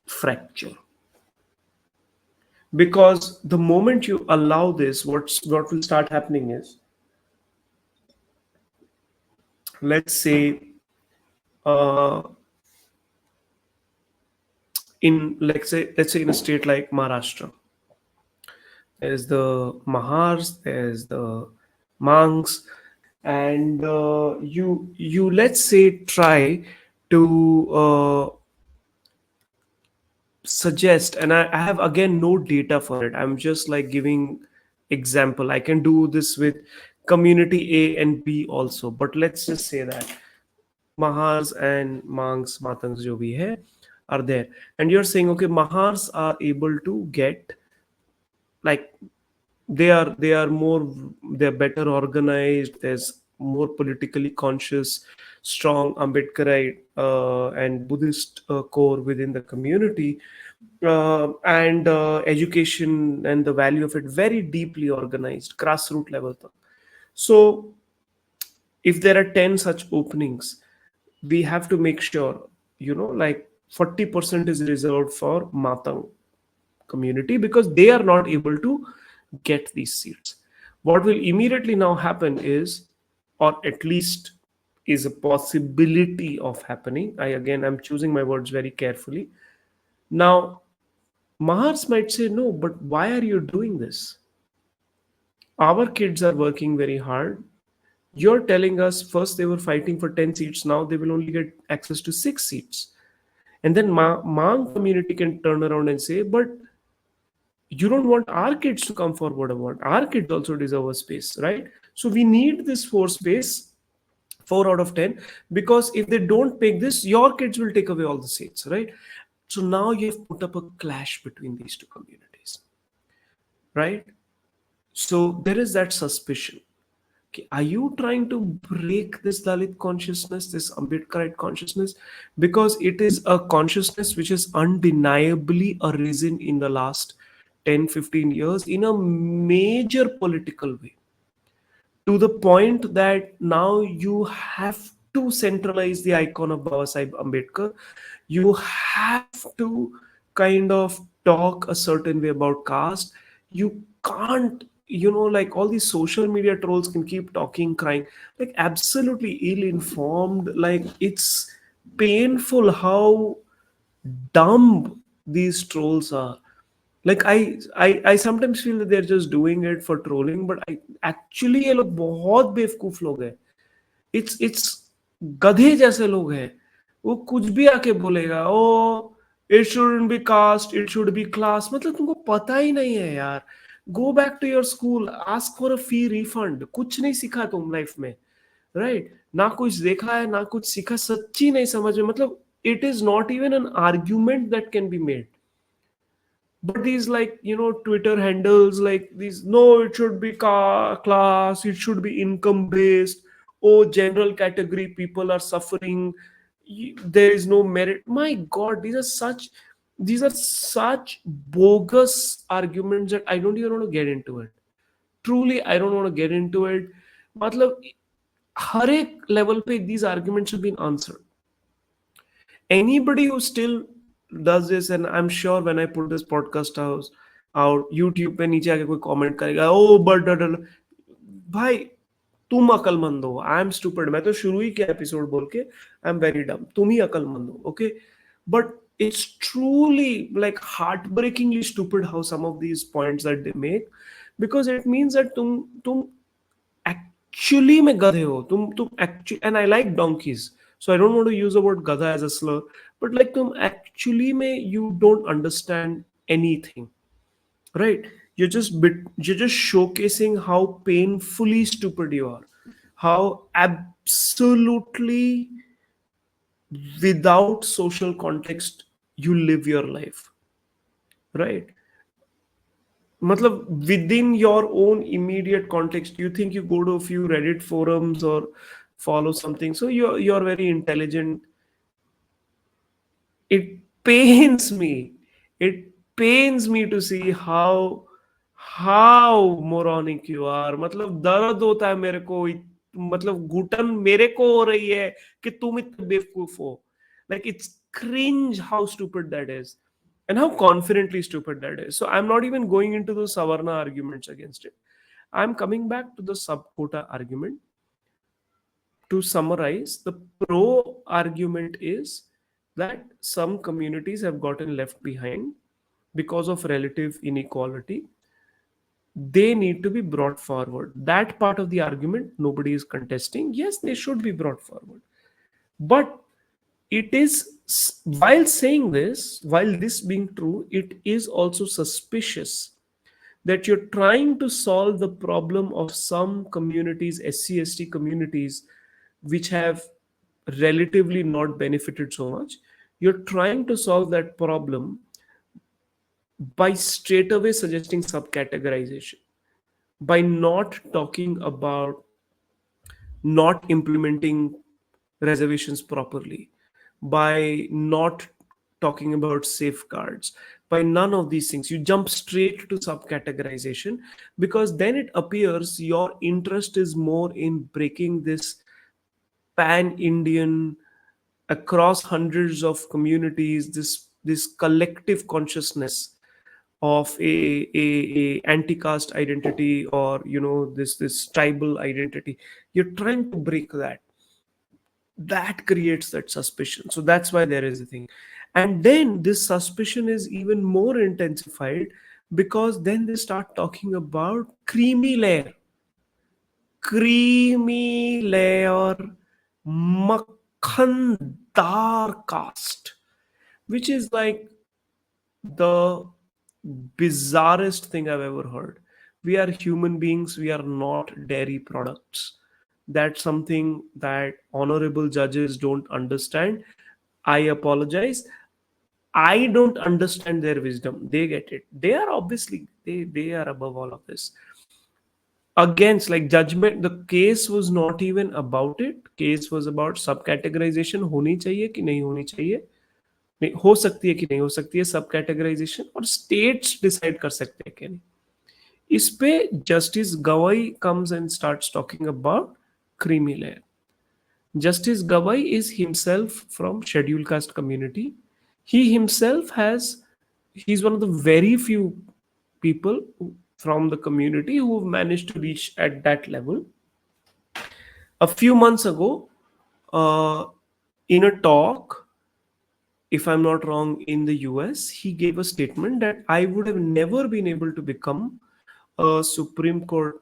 fracture? Because the moment you allow this, what will start happening is, let's say, uh, in let's say in a state like Maharashtra, there's the Mahars, there's the Mangs, and you let's say try to suggest, and I have again no data for it. I'm just like giving example. I can do this with community A and B also, but let's just say that Mahars and Mangs, Matangs jo bhi hai are there, and you're saying okay, Mahars are able to get, like, they are more, they're better organized, there's more politically conscious, strong Ambedkarite and Buddhist core within the community, and education and the value of it very deeply organized grassroots level tak. So if there are 10 such openings, we have to make sure, like 40% is reserved for Matang community because they are not able to get these seats. What will immediately now happen is, or at least is a possibility of happening, I'm choosing my words very carefully. Now, Mahars might say, no, but why are you doing this? Our kids are working very hard. You're telling us first they were fighting for 10 seats, now they will only get access to 6 seats. And then Mang community can turn around and say, but you don't want our kids to come forward about, our kids also deserve a space, right? So we need this 4 space, 4 out of 10, because if they don't pick this, your kids will take away all the seats, right? So now you have put up a clash between these two communities, right? So there is that suspicion. Okay, are you trying to break this Dalit consciousness, this Ambedkarite consciousness? Because it is a consciousness which has undeniably arisen in the last 10, 15 years in a major political way, to the point that now you have to centralize the icon of Baba Sahib Ambedkar. You have to kind of talk a certain way about caste. You can't, like all these social media trolls can keep talking, crying, like absolutely ill informed. Like it's painful how dumb these trolls are. like I sometimes feel that they're just doing it for trolling, but I actually ये लोग बहुत बेवकूफ लोग हैं. It's गधे जैसे लोग हैं. वो कुछ भी आके बोलेगा, ओ it shouldn't be caste, it should be class. मतलब तुमको पता ही नहीं है यार. Go back to your school, ask for a fee refund. कुछ नहीं सीखा तुम लाइफ में, राइट? ना कुछ देखा है, ना कुछ सीखा, सच्ची नहीं समझ में. मतलब it is not even an argument that can be made. But these, like, Twitter handles like these, no, it should be class, it should be income based. Oh, general category people are suffering. There is no merit. My god, these are such bogus arguments that I don't even want to get into it. Truly, I don't want to get into it. मतलब हर एक level पे these arguments have been answered. Anybody who still does this, and I'm sure when I put this podcast out YouTube पे नीचे आके कोई comment करेगा, ओ but भाई, तुम अकलमंद हो. I am stupid. मैं तो शुरू ही किया एपिसोड बोल के आई एम वेरी डम. तुम ही अकलमंद हो, okay? But it's truly like heartbreakingly stupid how some of these points that they make, because it means that तुम actually में गधे हो. तुम actually, and I like donkeys, so I don't want to use the word gadha as a slur, but like तुम actually में you don't understand anything, right? You're just showcasing how painfully stupid you are, how absolutely without social context you live your life, right? मतलब within your own immediate context, you think you go to a few Reddit forums or follow something, so you're very intelligent. It pains me. It pains me to see how moronic you are. मतलब दर्द होता है मेरे को. मतलब घुटन मेरे को हो रही है कि तुम इतने बेवकूफ हो. Like, it's cringe how stupid that is, and how confidently stupid that is. So I'm not even going into the Savarna arguments against it. I'm coming back to the subquota argument. To summarize, the pro argument is that some communities have gotten left behind because of relative inequality. They need to be brought forward. That part of the argument nobody is contesting. Yes, they should be brought forward. But it is, while saying this, while this being true, it is also suspicious that you're trying to solve the problem of some communities, SC/ST communities, which have relatively not benefited so much. You're trying to solve that problem by straight away suggesting subcategorization, by not talking about not implementing reservations properly, by not talking about safeguards, by none of these things. You jump straight to subcategorization, because then it appears your interest is more in breaking this pan Indian, across hundreds of communities, this collective consciousness of a anti-caste identity, or this tribal identity. You're trying to break that. That creates that suspicion. So that's why there is a thing. And then this suspicion is even more intensified, because then they start talking about creamy layer, makhandar caste, which is like the bizarrest thing I've ever heard. We are human beings, we are not dairy products. That's something that honorable judges don't understand. I apologize. I don't understand their wisdom. They get it. They are obviously, they are above all of this. Against, like, judgment, the case was not even about it. Case was about subcategorization होनी चाहिए कि नहीं होनी चाहिए. नहीं हो सकती है कि नहीं हो सकती है सब कैटेगराइजेशन, और स्टेट्स डिसाइड कर सकते हैं कि नहीं. इस पे जस्टिस गवाई comes and starts talking about creamy layer. Justice Gawai is himself from scheduled caste community. He himself he's one of the very few people from the community who have managed to reach at that level. A few months ago, in a talk, if I'm not wrong, in the US, he gave a statement that I would have never been able to become a Supreme Court,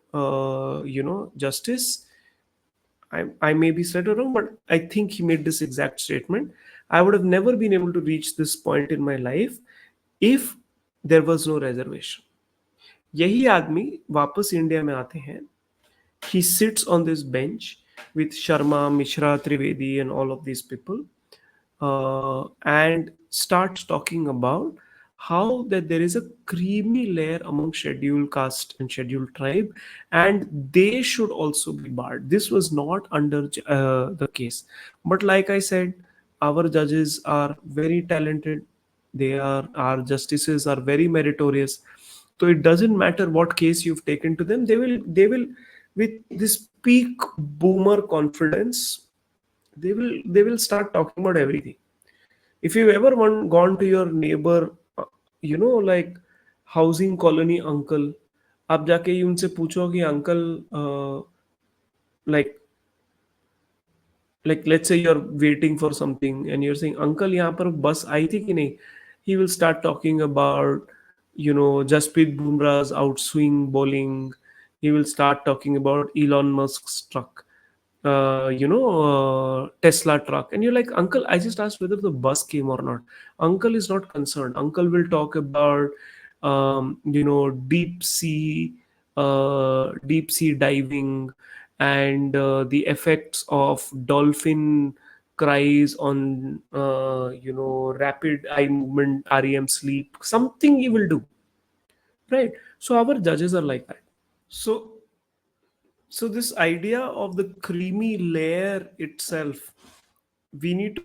justice. I may be said or wrong, but I think he made this exact statement. I would have never been able to reach this point in my life if there was no reservation. यही आदमी वापस India में आते हैं. He sits on this bench with Sharma, Mishra, Trivedi, and all of these people, and starts talking about how that there is a creamy layer among scheduled caste and scheduled tribe, and they should also be barred. This was not under the case, but like I said, our judges are very talented. They are Our justices are very meritorious. So it doesn't matter what case you've taken to them, they will with this peak boomer confidence, they will start talking about everything. If you've ever gone to your neighbor, like housing colony uncle, आप जाके ही उनसे पूछो कि uncle, like let's say you're waiting for something and you're saying, uncle यहाँ पर बस आई थी कि नहीं, he will start talking about, Jasprit Bumrah's outswing bowling. He will start talking about Elon Musk's truck, Tesla truck. And you're like, uncle, I just asked whether the bus came or not. Uncle is not concerned. Uncle will talk about, deep sea diving, and the effects of dolphin cries on, rapid eye movement, REM sleep. Something he will do, right? So our judges are like that. So this idea of the creamy layer itself, we need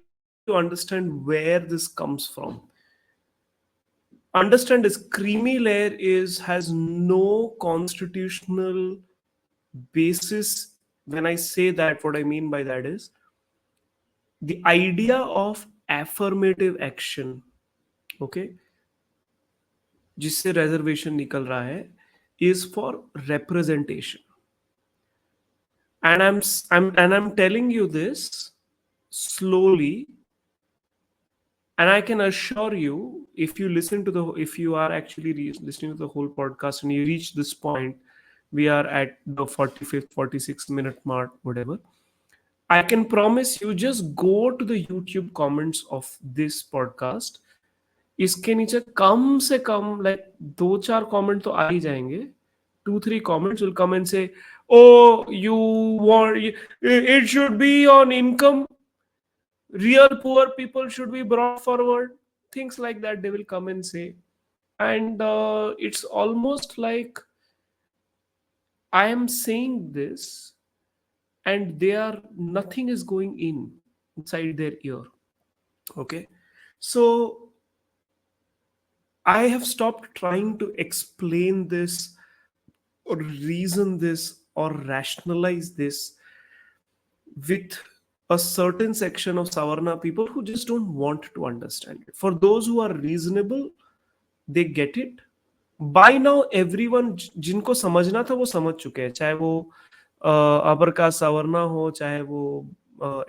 to understand where this comes from. Understand this creamy layer has no constitutional basis. When I say that, what I mean by that is the idea of affirmative action, okay, जिससे reservation निकल रहा है, is for representation. And I'm telling you this slowly, and I can assure you, if you listen to the if you are actually listening to the whole podcast and you reach this point, we are at the 45th 46 minute mark, whatever, I can promise you, just go to the YouTube comments of this podcast. इसके नीचे कम से कम like 2-4 comment तो आ ही जाएंगे. 2-3 comments will come and say, oh, you want, it should be on income, real poor people should be brought forward, things like that they will come and say. And it's almost like I am saying this and they are nothing is going inside their ear. Okay, so I have stopped trying to explain this or reason this or rationalize this with a certain section of Savarna people who just don't want to understand it. For those who are reasonable, they get it. By now, everyone जिनको समझना था वो समझ चुके हैं, चाहे वो upper caste Savarna हो, चाहे वो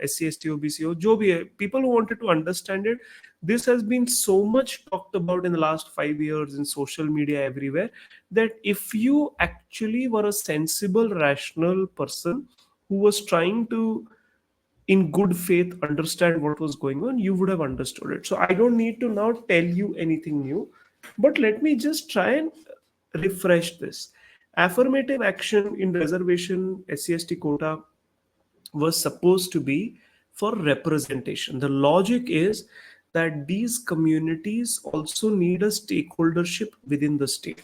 SC ST OBC हो, जो भी है. People who wanted to understand it, this has been so much talked about in the last 5 years in social media everywhere, that if you actually were a sensible, rational person who was trying to in good faith understand what was going on, you would have understood it. So I don't need to now tell you anything new, but let me just try and refresh this. Affirmative action in reservation SC ST quota was supposed to be for representation. The logic is that these communities also need a stakeholdership within the state.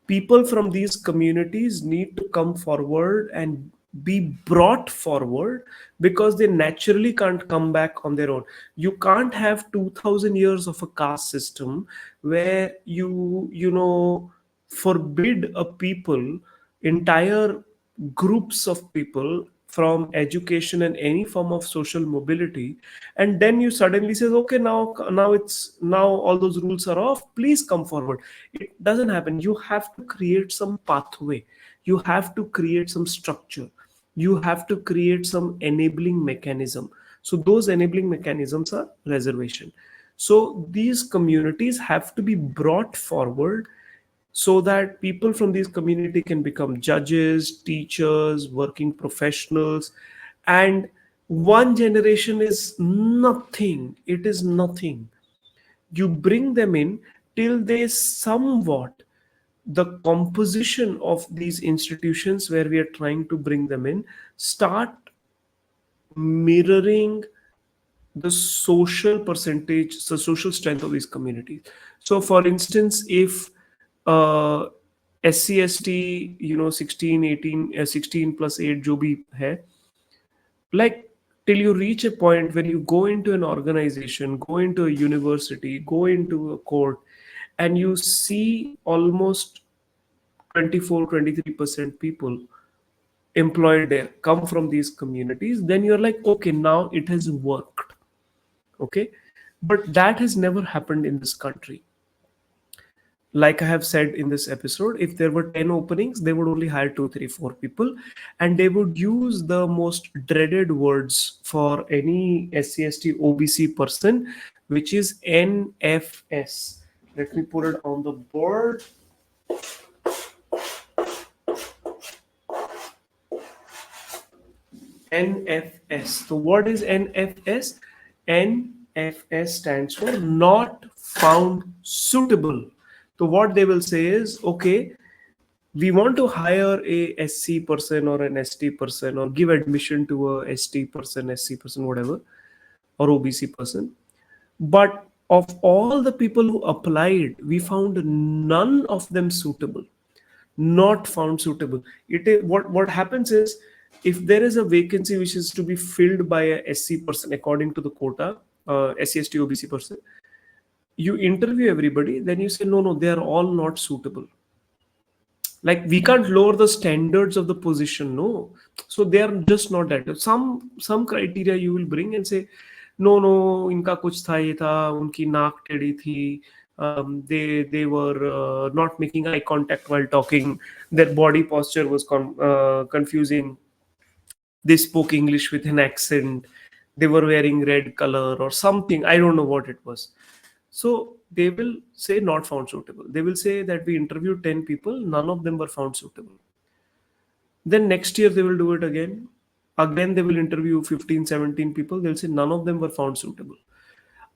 People from these communities need to come forward and be brought forward, because they naturally can't come back on their own. You can't have 2000 years of a caste system where you forbid a people, entire groups of people, from education and any form of social mobility, and then you suddenly says, okay, now all those rules are off, please come forward. It doesn't happen. You have to create some pathway, you have to create some structure, you have to create some enabling mechanism. So those enabling mechanisms are reservation. So these communities have to be brought forward so that people from these community can become judges, teachers, working professionals. And one generation is nothing, it is nothing. You bring them in till they somewhat, the composition of these institutions where we are trying to bring them in start mirroring the social percentage, the social strength of these communities. So for instance, if uh, SC/ST, 16 18 16 plus 8 जो भी है, like, till you reach a point when you go into an organization, go into a university, go into a court, and you see almost 24-23% people employed there come from these communities, then you're like, okay, now it has worked. Okay, but that has never happened in this country. Like I have said in this episode, if there were 10 openings, they would only hire 2 3 4 people, and they would use the most dreaded words for any SC/ST OBC person, which is NFS. Let me put it on the board. NFS. So what is NFS? NFS stands for not found suitable. So what they will say is, okay, we want to hire a SC person or an ST person, or give admission to a ST person, SC person, whatever, or OBC person. But of all the people who applied, we found none of them suitable. Not found suitable. It is what happens is, if there is a vacancy which is to be filled by a SC person according to the quota, SC/ST OBC person, you interview everybody, then you say, no, no, they are all not suitable. Like, we can't lower the standards of the position, no. So they are just not that. Some criteria you will bring and say, no, no, इनका कुछ था, ये था, उनकी नाक टेढ़ी थी, they were not making eye contact while talking, their body posture was confusing, they spoke English with an accent, they were wearing red color or something, I don't know what it was. So they will say not found suitable. They will say that we interviewed 10 people, none of them were found suitable. Then next year they will do it again. Again, they will interview 15, 17 people. They'll say none of them were found suitable.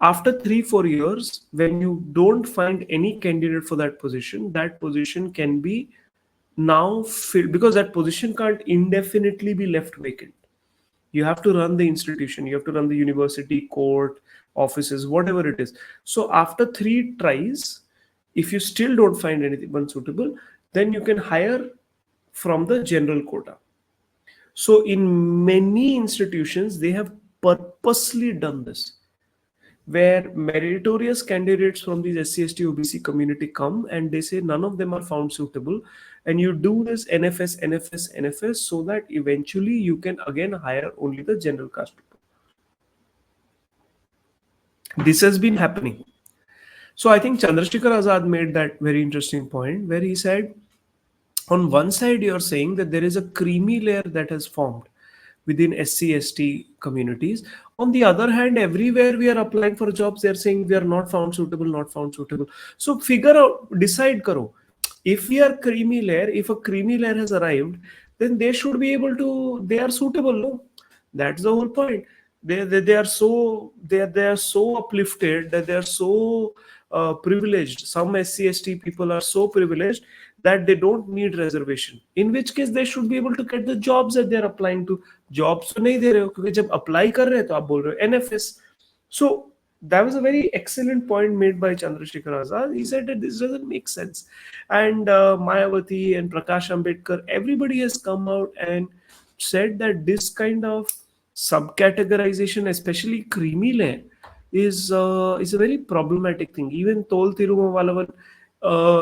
After 3-4 years, when you don't find any candidate for that position can be now filled, because that position can't indefinitely be left vacant. You have to run the institution, you have to run the university, court, offices, whatever it is. So after 3 tries, if you still don't find anyone suitable, then you can hire from the general quota. So in many institutions, they have purposely done this, where meritorious candidates from these SC/ST OBC community come and they say none of them are found suitable, and you do this NFS, NFS, NFS, so that eventually you can again hire only the general caste people. This has been happening. So I think Chandrasekhar Azad made that very interesting point where he said, on one side you're saying that there is a creamy layer that has formed within SC/ST communities. On the other hand, everywhere we are applying for jobs, they're saying we are not found suitable, not found suitable. So figure out, decide karo. If we are creamy layer, if a creamy layer has arrived, then they should be able to, they are suitable, no? That's the whole point. They are so they are so uplifted, that they are so privileged. Some SC/ST people are so privileged that they don't need reservation, in which case they should be able to get the jobs that they are applying to. Jobs तो नहीं दे रहे हो, क्योंकि जब apply कर रहे हो तो आप बोल रहे हो NFS. So that was a very excellent point made by Chandrasekhar Azad. He said that this doesn't make sense, and Mayawati and Prakash Ambedkar, everybody has come out and said that this kind of subcategorization, especially creamy layer, is a very problematic thing. Even Tol Tirumavalavan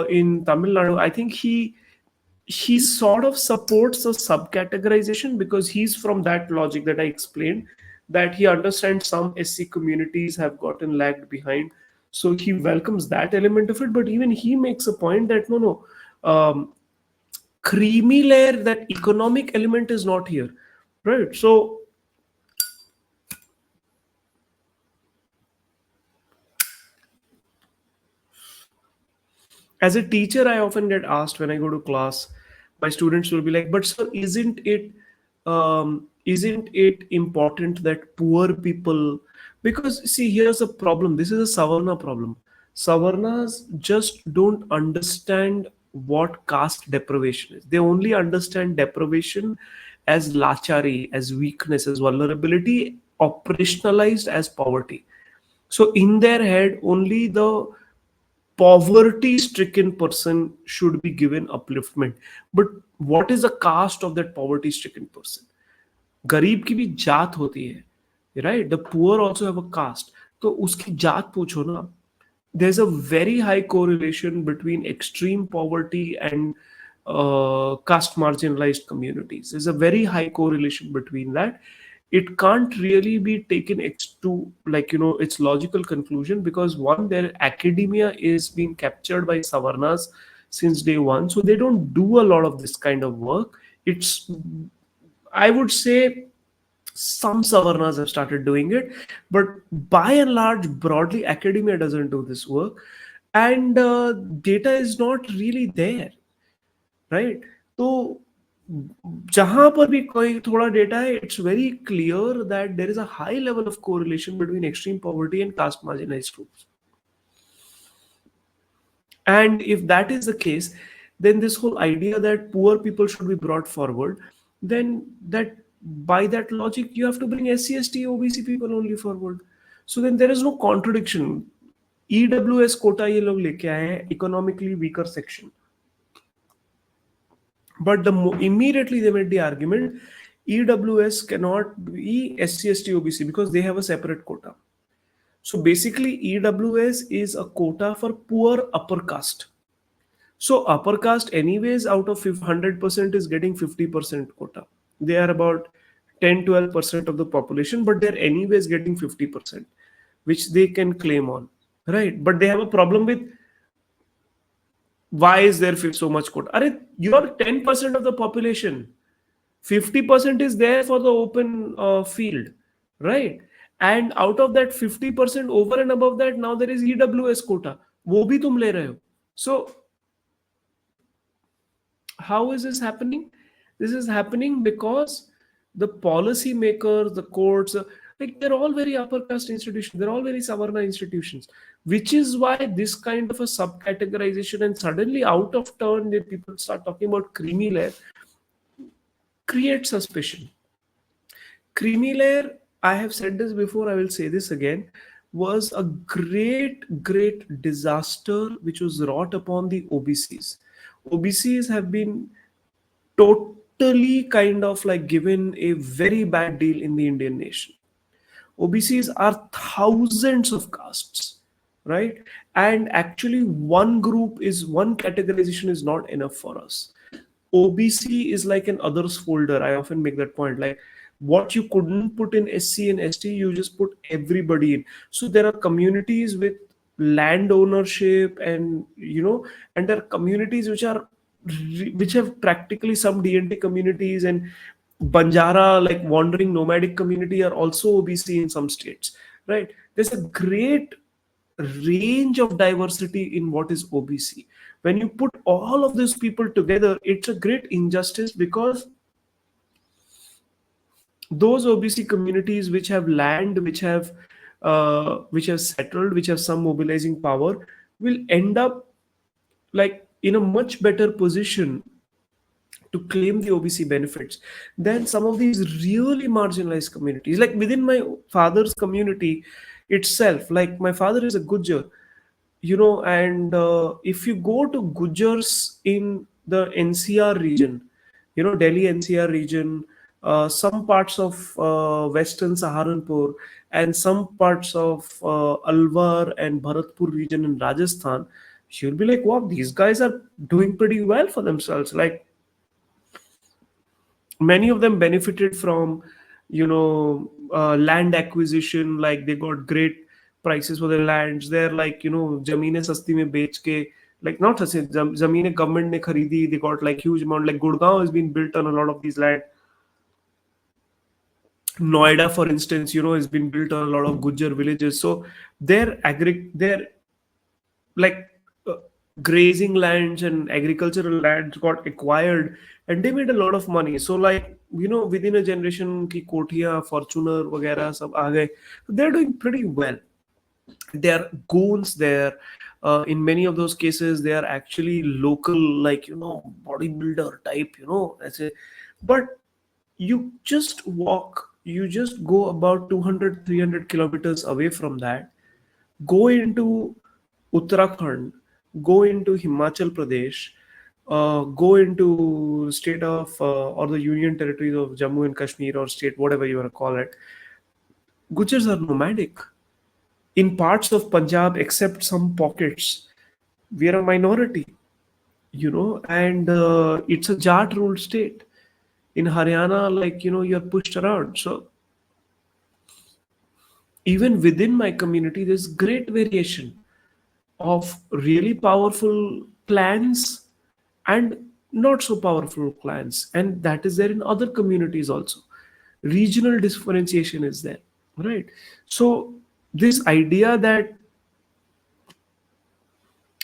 in Tamil Nadu, I think he sort of supports the subcategorization because he's from that logic that I explained, that he understands some SC communities have gotten lagged behind. So he welcomes that element of it. But even he makes a point that no, creamy layer, that economic element is not here. Right. So As a teacher, I often get asked when I go to class, my students will be like, but sir, isn't it important that poor people, because see, here's a problem. This is a Savarna problem. Savarnas just don't understand what caste deprivation is. They only understand deprivation as lachari, as weakness, as vulnerability, operationalized as poverty. So in their head, only the poverty stricken person should be given upliftment. But what is the caste of that poverty stricken person? गरीब की भी जात होती है, right? The poor also have a caste. तो उसकी जात पूछो ना. There's a very high correlation between extreme poverty and caste marginalized communities. There's a very high correlation between that. It can't really be taken to, like, its logical conclusion, because one, their academia is being captured by Savarnas since day one, so they don't do a lot of this kind of work. It's, I would say, some Savarnas have started doing it, but by and large, broadly, academia doesn't do this work, and data is not really there, right? So जहां पर भी कोई थोड़ा data है, it's very clear that there is a high level of correlation between extreme poverty and caste marginalized groups. And if that is the case, then this whole idea that poor people should be brought forward, then that, by that logic, you have to bring SC, ST, OBC people only forward. So then there is no contradiction. EWS quota ये लोग लेके आए हैं, economically weaker section. But immediately they made the argument, EWS cannot be SC, ST, OBC because they have a separate quota. So basically, EWS is a quota for poor upper caste. So upper caste, anyways, out of 100% is getting 50% quota. They are about 10-12% of the population, but they're anyways getting 50%, which they can claim on, right? But they have a problem with, why is there so much quota? You're 10% of the population. 50% is there for the open field, right? And out of that 50%, over and above that, now there is EWS quota. वो भी तुम ले रहे हो. So how is this happening? This is happening because the policy makers, the courts, like, they're all very upper caste institutions. They're all very Savarna institutions, which is why this kind of a subcategorization, and suddenly out of turn, the people start talking about creamy layer, create suspicion. Creamy layer, I have said this before, I will say this again, was a great disaster which was wrought upon the OBCs. OBCs have been totally kind of like given a very bad deal in the Indian nation. OBCs are thousands of castes, right? And actually, one categorization is not enough for us. OBC is like an others folder. I often make that point. Like, what you couldn't put in SC and ST, you just put everybody in. So there are communities with land ownership, and and there are communities which have practically some DNT communities, and Banjara, like wandering nomadic community, are also OBC in some states, right? There's a great range of diversity in what is OBC. When you put all of these people together, it's a great injustice, because those OBC communities which have land, which have settled, which have some mobilizing power, will end up like in a much better position to claim the OBC benefits than some of these really marginalized communities. Like within my father's community itself, like my father is a Gujjar, and if you go to Gujars in the NCR region, Delhi NCR region, some parts of Western Saharanpur, and some parts of Alwar and Bharatpur region in Rajasthan, you'll be like, wow, these guys are doing pretty well for themselves. Like, many of them benefited from land acquisition. Like, they got great prices for their lands. They're like, zameen sasti mein bech ke, like, not sasti, zameen government ne kharidi, they got like huge amount. Like Gurgaon has been built on a lot of these land. Noida, for instance, has been built on a lot of Gujjar villages. So they're like, grazing lands and agricultural lands got acquired, and they made a lot of money. So like, within a generation ki kotiya, Fortuner वगैरह सब आ गए. They're doing pretty well. They're goons there. In many of those cases they are actually local, like, bodybuilder type, ऐसे. But you just walk, you just go about 200 300 kilometers away from that, go into Uttarakhand, go into Himachal Pradesh, go into state of or the union territories of Jammu and Kashmir, or state, whatever you want to call it. Gujars are nomadic. In parts of Punjab, except some pockets, we are a minority, and it's a Jat ruled state. In Haryana, like, you're pushed around. So even within my community, there's great variation of really powerful clans and not so powerful clans, and that is there in other communities also. Regional differentiation is there, right? So this idea that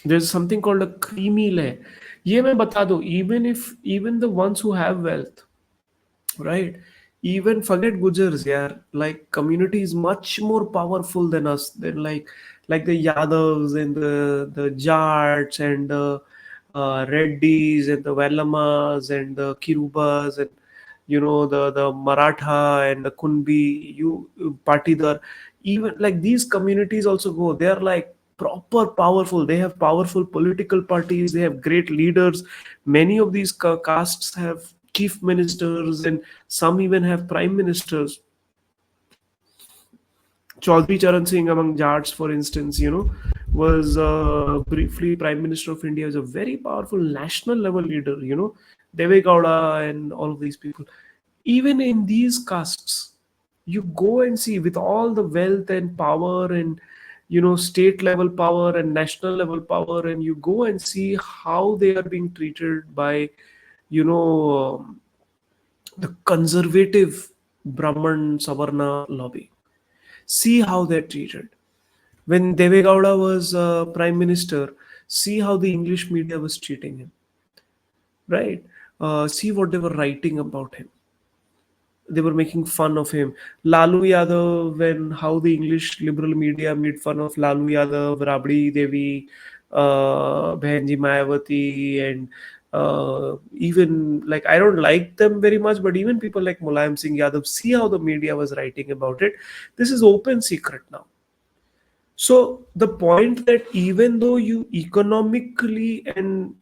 there's something called a creamy layer, ये मैं बता दूं, even the ones who have wealth, right? Even forget Gujars, yeah. Like, community is much more powerful than us. Than like the Yadavs and the Jats and the Reddys and the Velamas and the Kirubas, and the Maratha and the Kunbi, Patidar. Even like these communities also go. They are like proper powerful. They have powerful political parties. They have great leaders. Many of these castes have chief ministers, and some even have prime ministers. Chaudhry Charan Singh among Jats, for instance, was briefly Prime Minister of India. Is a very powerful national level leader. Deve Gowda and all of these people. Even in these castes, you go and see, with all the wealth and power and state level power and national level power, and you go and see how they are being treated by you know the conservative Brahman Savarna lobby. See how they're treated. When Deve Gowda was prime minister, see how the English media was treating him, right? See what they were writing about him. They were making fun of him. Lalu Yadav, when how the English liberal media made fun of Lalu Yadav, Rabdi Devi, Behenji Mayawati, and even, like, I don't like them very much, but even people like Mulayam Singh Yadav, see how the media was writing about it. This is open secret now. So the point that even though you economically and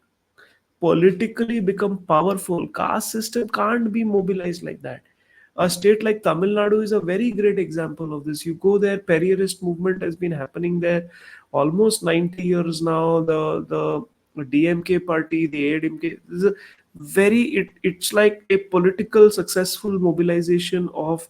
politically become powerful, caste system can't be mobilized like that. A state like Tamil Nadu is a very great example of this. You go there, Perierist movement has been happening there almost 90 years now. The DMK party, the ADMK, this is a it's like a political successful mobilization of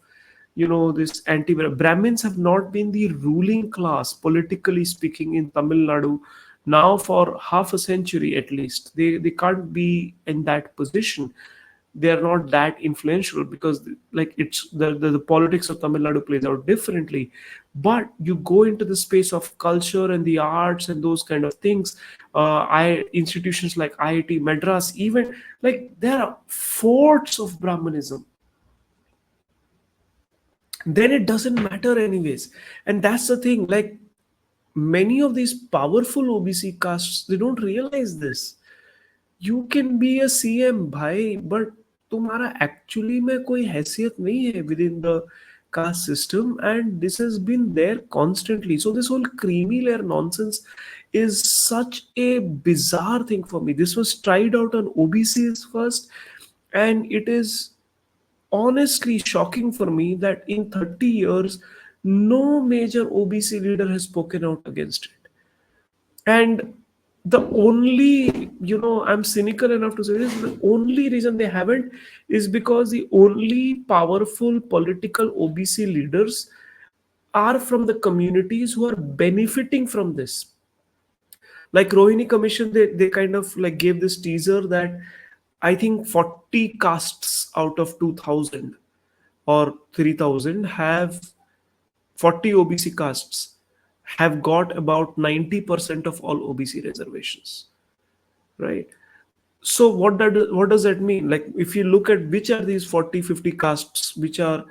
this anti Brahmins have not been the ruling class politically speaking in Tamil Nadu now for half a century at least. They can't be in that position. They are not that influential because, like, it's the politics of Tamil Nadu plays out differently. But you go into the space of culture and the arts and those kind of things. I institutions like IIT Madras, even, like, there are forts of Brahmanism, then it doesn't matter anyways. And that's the thing, like, many of these powerful OBC castes, they don't realize this. You can be a CM भाई, but तुम्हारा actually में कोई हैसियत नहीं है within the caste system, and this has been there constantly. So this whole creamy layer nonsense is such a bizarre thing for me. This was tried out on OBCs first, and it is honestly shocking for me that in 30 years, no major OBC leader has spoken out against it. And the only, I'm cynical enough to say this, the only reason they haven't is because the only powerful political OBC leaders are from the communities who are benefiting from this. Like Rohini Commission, they kind of like gave this teaser that I think 40 castes out of 2000 or 3000 have 40 OBC castes have got about 90% of all OBC reservations. right? So what does that mean? Like, if you look at which are these 40-50 castes which are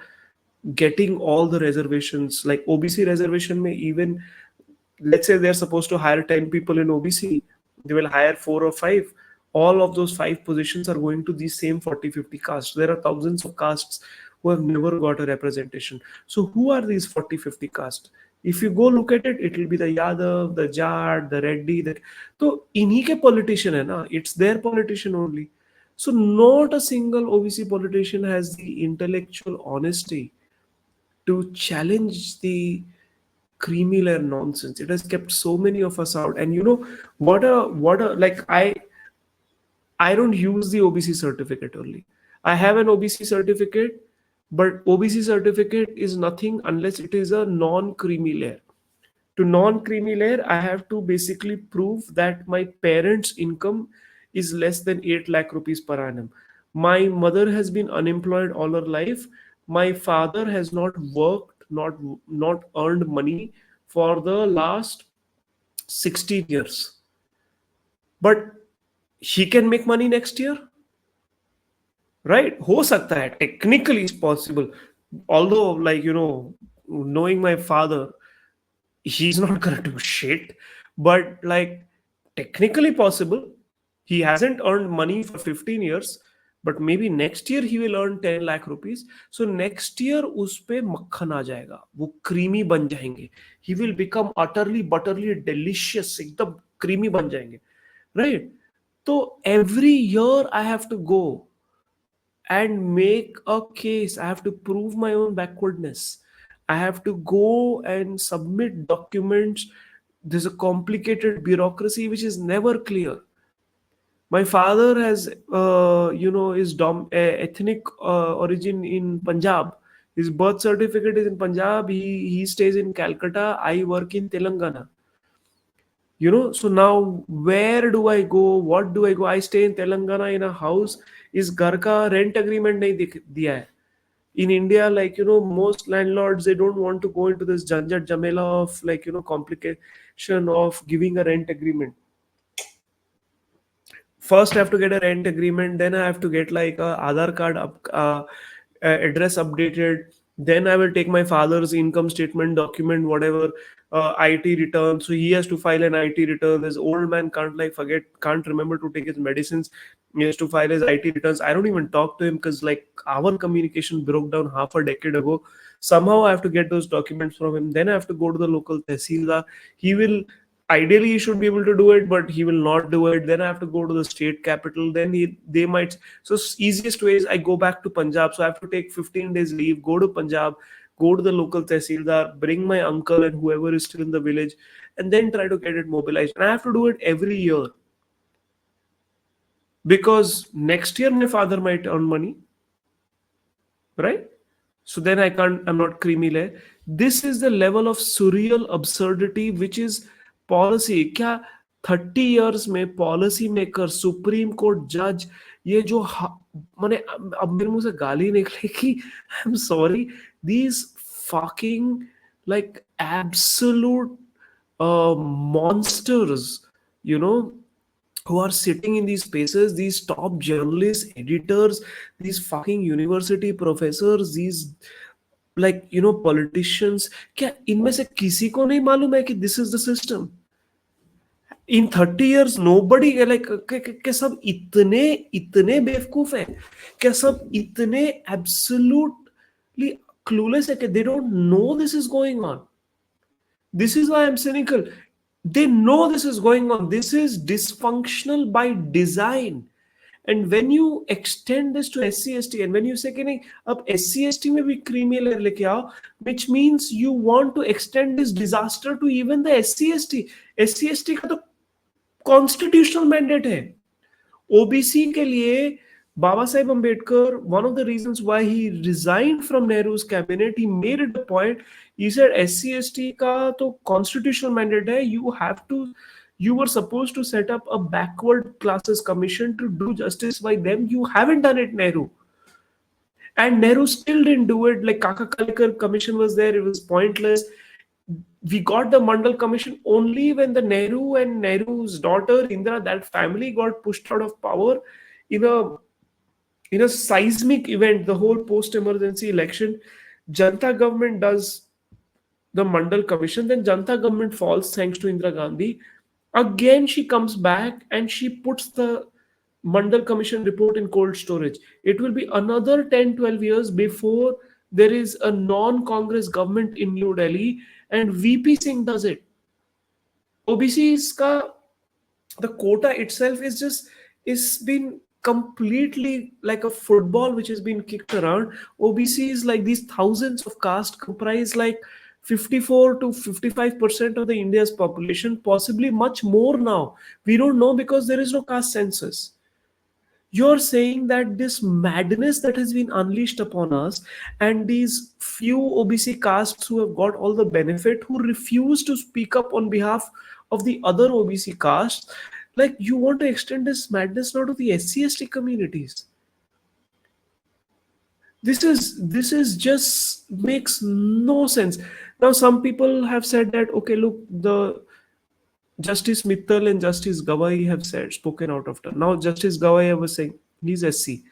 getting all the reservations, like OBC reservation may even, let's say they're supposed to hire 10 people in OBC, they will hire 4 or 5. All of those 5 positions are going to these same 40-50 castes. There are thousands of castes who have never got a representation. So who are these 40-50 castes? If you go look at it, it will be the Yadav, the Jat, the Reddy. So इन्हीं के politician है ना, it's their politician only. So not a single OBC politician has the intellectual honesty to challenge the creamy layer nonsense. It has kept so many of us out. And what a like I don't use the OBC certificate only. I have an OBC certificate, but OBC certificate is nothing unless it is a non-creamy layer. To non-creamy layer, I have to basically prove that my parents' income is less than 8 lakh rupees per annum. My mother has been unemployed all her life. My father has not worked, not earned money for the last 16 years. But he can make money next year, right? हो सकता है, technically it's possible. Although, like, knowing my father, he's not gonna do shit. But like, technically possible. He hasn't earned money for 15 years, but maybe next year he will earn 10 lakh rupees. So next year उस पे मक्खन आ जाएगा, वो creamy बन जाएंगे. He will become utterly butterly delicious, एकदम creamy बन जाएंगे, right? So every year I have to go and make a case. I have to prove my own backwardness. I have to go and submit documents. There's a complicated bureaucracy which is never clear. My father has, his ethnic origin in Punjab. His birth certificate is in Punjab. He stays in Calcutta. I work in Telangana. So now where do I go? What do I go? I stay in Telangana in a house. Is घर का rent agreement नहीं दिया है. In India, like, most landlords, they don't want to go into this janjat jamela of, like, complication of giving a rent agreement. First I have to get a rent agreement, then I have to get like a Aadhaar card address updated, then I will take my father's income statement document, whatever, IT return. So he has to file an IT return. This old man can't remember to take his medicines. He has to file his IT returns. I don't even talk to him because, like, our communication broke down half a decade ago. Somehow I have to get those documents from him, then I have to go to the local tehsildar. He will Ideally he should be able to do it, but he will not do it. Then I have to go to the state capital, then they might. So easiest way is I go back to Punjab. So I have to take 15 days leave, go to Punjab, go to the local tehsildar, bring my uncle and whoever is still in the village, and then try to get it mobilized. And I have to do it every year, because next year my father might earn money, right? So then I'm not creamy layer. This is the level of surreal absurdity which is policy. क्या 30 years में policy maker, supreme court judge, ये जो मैंने अब मेरे मुंह से गाली निकलेगी, I'm sorry, these fucking, like, absolute monsters, who are sitting in these spaces, these top journalists, editors, these fucking university professors, these, like, politicians. क्या इनमें से किसी को नहीं मालूम है कि this is the system? In 30 years nobody, like, क्या सब इतने इतने बेवकूफ हैं? क्या सब इतने absolutely clueless है कि they don't know this is going on? This is why I'm cynical. They know this is going on. This is dysfunctional by design. And when you extend this to SC/ST, and when you say कि नहीं अब SC/ST में भी creamy layer लेके आओ, which means you want to extend this disaster to even the SC/ST. SC/ST का तो constitutional mandate है. OBC के लिए Baba Sahib Ambedkar, one of the reasons why he resigned from Nehru's cabinet, he made it a point. He said SC/ST का तो constitutional mandate है. You were supposed to set up a backward classes commission to do justice by them. You haven't done it, Nehru. And Nehru still didn't do it. Like, Kaka Kalekar commission was there. It was pointless. We got the Mandal Commission only when the Nehru and Nehru's daughter Indira, that family got pushed out of power in a seismic event, the whole post-emergency election. Janta government does the Mandal Commission, then Janta government falls thanks to Indira Gandhi. Again, she comes back and she puts the Mandal Commission report in cold storage. It will be another 10-12 years before there is a non-Congress government in New Delhi, and VP Singh does it. OBCs ka the quota itself is just is been completely like a football which has been kicked around. OBCs, like these thousands of caste, comprise like 54 to 55% of the India's population, possibly much more now. We don't know because there is no caste census. You're saying that this madness that has been unleashed upon us, and these few OBC castes who have got all the benefit, who refuse to speak up on behalf of the other OBC castes, like you want to extend this madness now to the SC/ST communities. This is just makes no sense. Now some people have said that, okay, look, the Justice Mittal and Justice Gawai have said, spoken out of turn. Now Justice Gawai, I was saying, he's SC.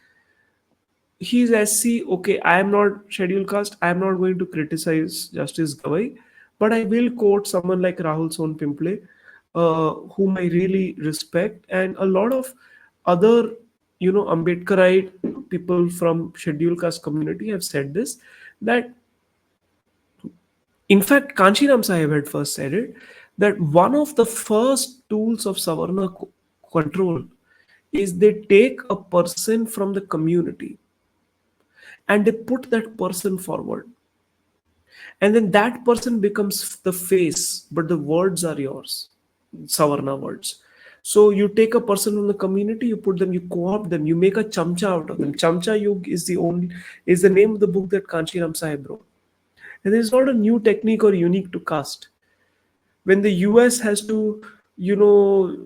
He's SC. Okay, I am not scheduled caste. I am not going to criticize Justice Gawai, but I will quote someone like Rahul Son Pimple, whom I really respect, and a lot of other, Ambedkarite people from scheduled caste community have said this, that in fact Kanchiram Sahib had first said it, that one of the first tools of Savarna control is they take a person from the community and they put that person forward, and then that person becomes the face, but the words are yours, Savarna words. So you take a person from the community, you put them, you co-opt them, you make a chamcha out of them. Chamcha Yug is the name of the book that Kanchiram Sahib wrote. And it's not a new technique or unique to caste. When the US has to, you know,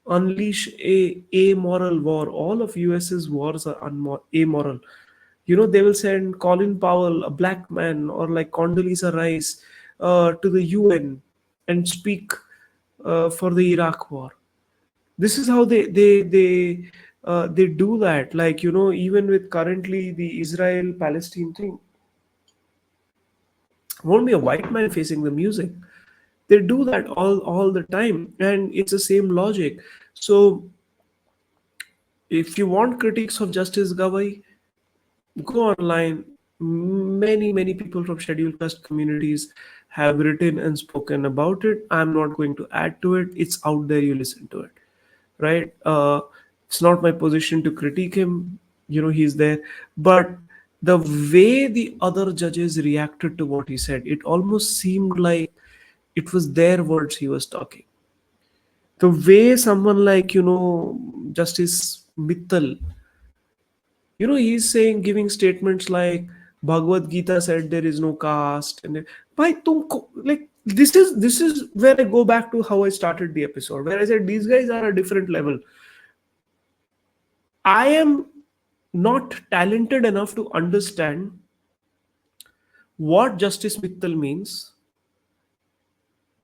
unleash a amoral war, all of US's wars are amoral. They will send Colin Powell, a black man, or like Condoleezza Rice, to the UN and speak for the Iraq war. This is how they do that. Like, even with currently the Israel Palestine thing, won't be a white man facing the music. They do that all the time, and it's the same logic. So if you want critiques of Justice Gawai, go online. Many people from scheduled caste communities have written and spoken about it. I'm not going to add to it. It's out there, you listen to it, right? It's not my position to critique him. He's there. But the way the other judges reacted to what he said, it almost seemed like it was their words he was talking. The way someone like, Justice Mittal, he's saying, giving statements like Bhagavad Gita said there is no caste, and by like this is where I go back to how I started the episode, where I said these guys are a different level. I am not talented enough to understand what Justice Mittal means,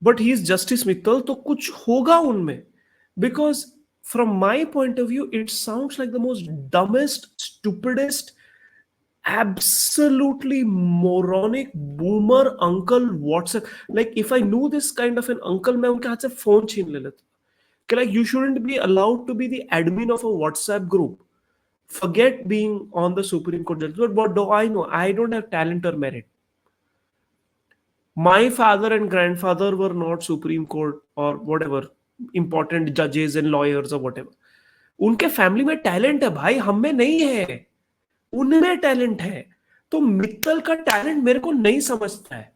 but he is Justice Mittal, तो कुछ होगा उनमें, because from my point of view it sounds like the most dumbest, stupidest, absolutely moronic boomer uncle WhatsApp. Like if I knew this kind of an uncle, मैं उनके हाथ से phone छीन ले लेता कि like you shouldn't be allowed to be the admin of a WhatsApp group. Forget being on the Supreme Court judge. But what do I know? I don't have talent or merit. My father and grandfather were not Supreme Court or whatever important judges and lawyers or whatever. उनके family में talent है भाई, हम में नहीं है, उनमें talent है. तो मित्तल का टैलेंट मेरे को नहीं समझता है.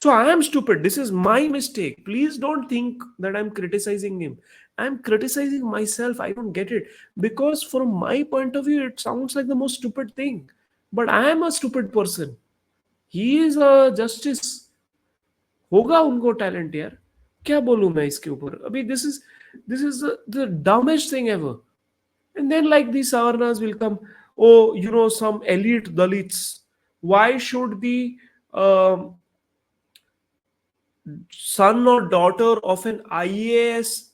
So I am stupid. This is my mistake. Please don't think that I'm criticizing him. I'm criticizing myself. I don't get it. Because from my point of view, it sounds like the most stupid thing. But I am a stupid person. He is a justice. होगा उनको talent यार. क्या बोलूं मैं इसके ऊपर अभी. This is the dumbest thing ever. And then like these savarnas will come, oh, some elite dalits. Why should the son or daughter of an IAS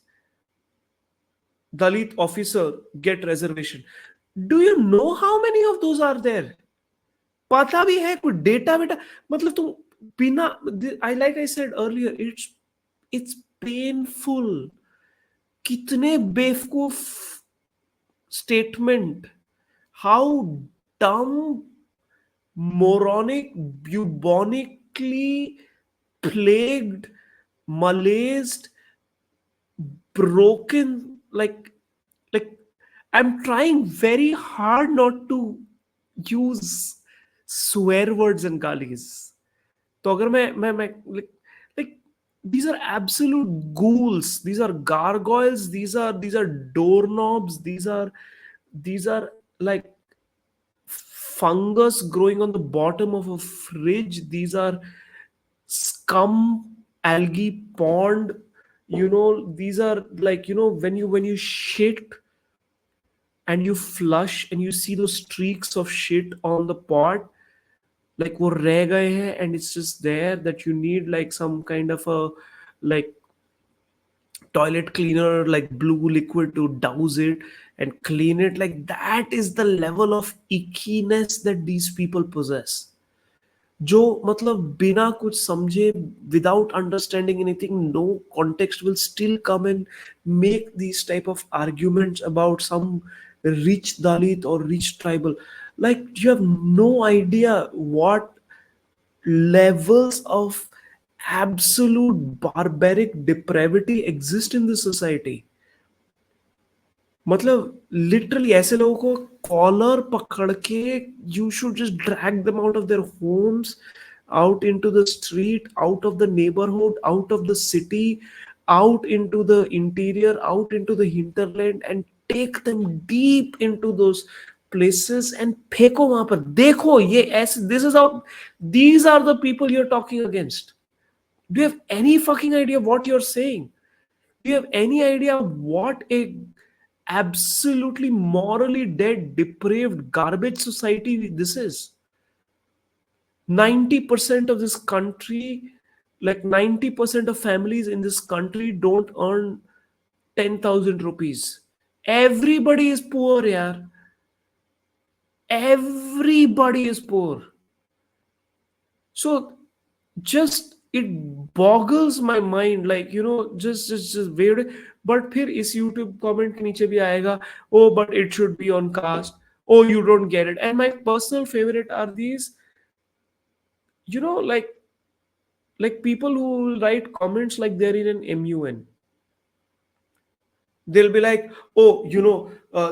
Dalit officer get reservation. Do you know how many of those are there? पता भी है कोई data बेटा, मतलब तुम बिना, I like I said earlier, it's painful. कितने बेवकूफ स्टेटमेंट, हाउ डम, moronic, bubonically plagued, malaised, broken, like I'm trying very hard not to use swear words and galis. तो अगर मैं like these are absolute ghouls, these are gargoyles, these are doorknobs, these are like fungus growing on the bottom of a fridge, these are scum, algae pond, these are like, when you shit and you flush and you see those streaks of shit on the pot, like wo reh gaye hai, and it's just there that you need like some kind of a like toilet cleaner, like blue liquid to douse it and clean it. Like that is the level of ickiness that these people possess. जो मतलब बिना कुछ समझे, without understanding anything, no context, will still come and make these type of arguments about some rich Dalit or rich tribal. Like you have no idea what levels of absolute barbaric depravity exist in this society. मतलब literally ऐसे लोगों को collar पकड़ के you should just drag them out of their homes, out into the street, out of the neighborhood, out of the city, out into the interior, out into the hinterland, and take them deep into those places and फेंको वहां पर. देखो ये ऐसे, this is how, these are the people you're talking against. Do you have any fucking idea what you're saying? Do you have any idea what a absolutely morally dead, depraved, garbage society this is? 90% of this country, like 90% of families in this country don't earn 10,000 rupees. Everybody is poor, yaar. Everybody is poor. So just it boggles my mind, like, just weird. But फिर इस YouTube comment के नीचे भी आएगा, oh but it should be on caste, oh you don't get it. And my personal favorite are these, like people who will write comments like they're in an MUN. They'll be like, oh,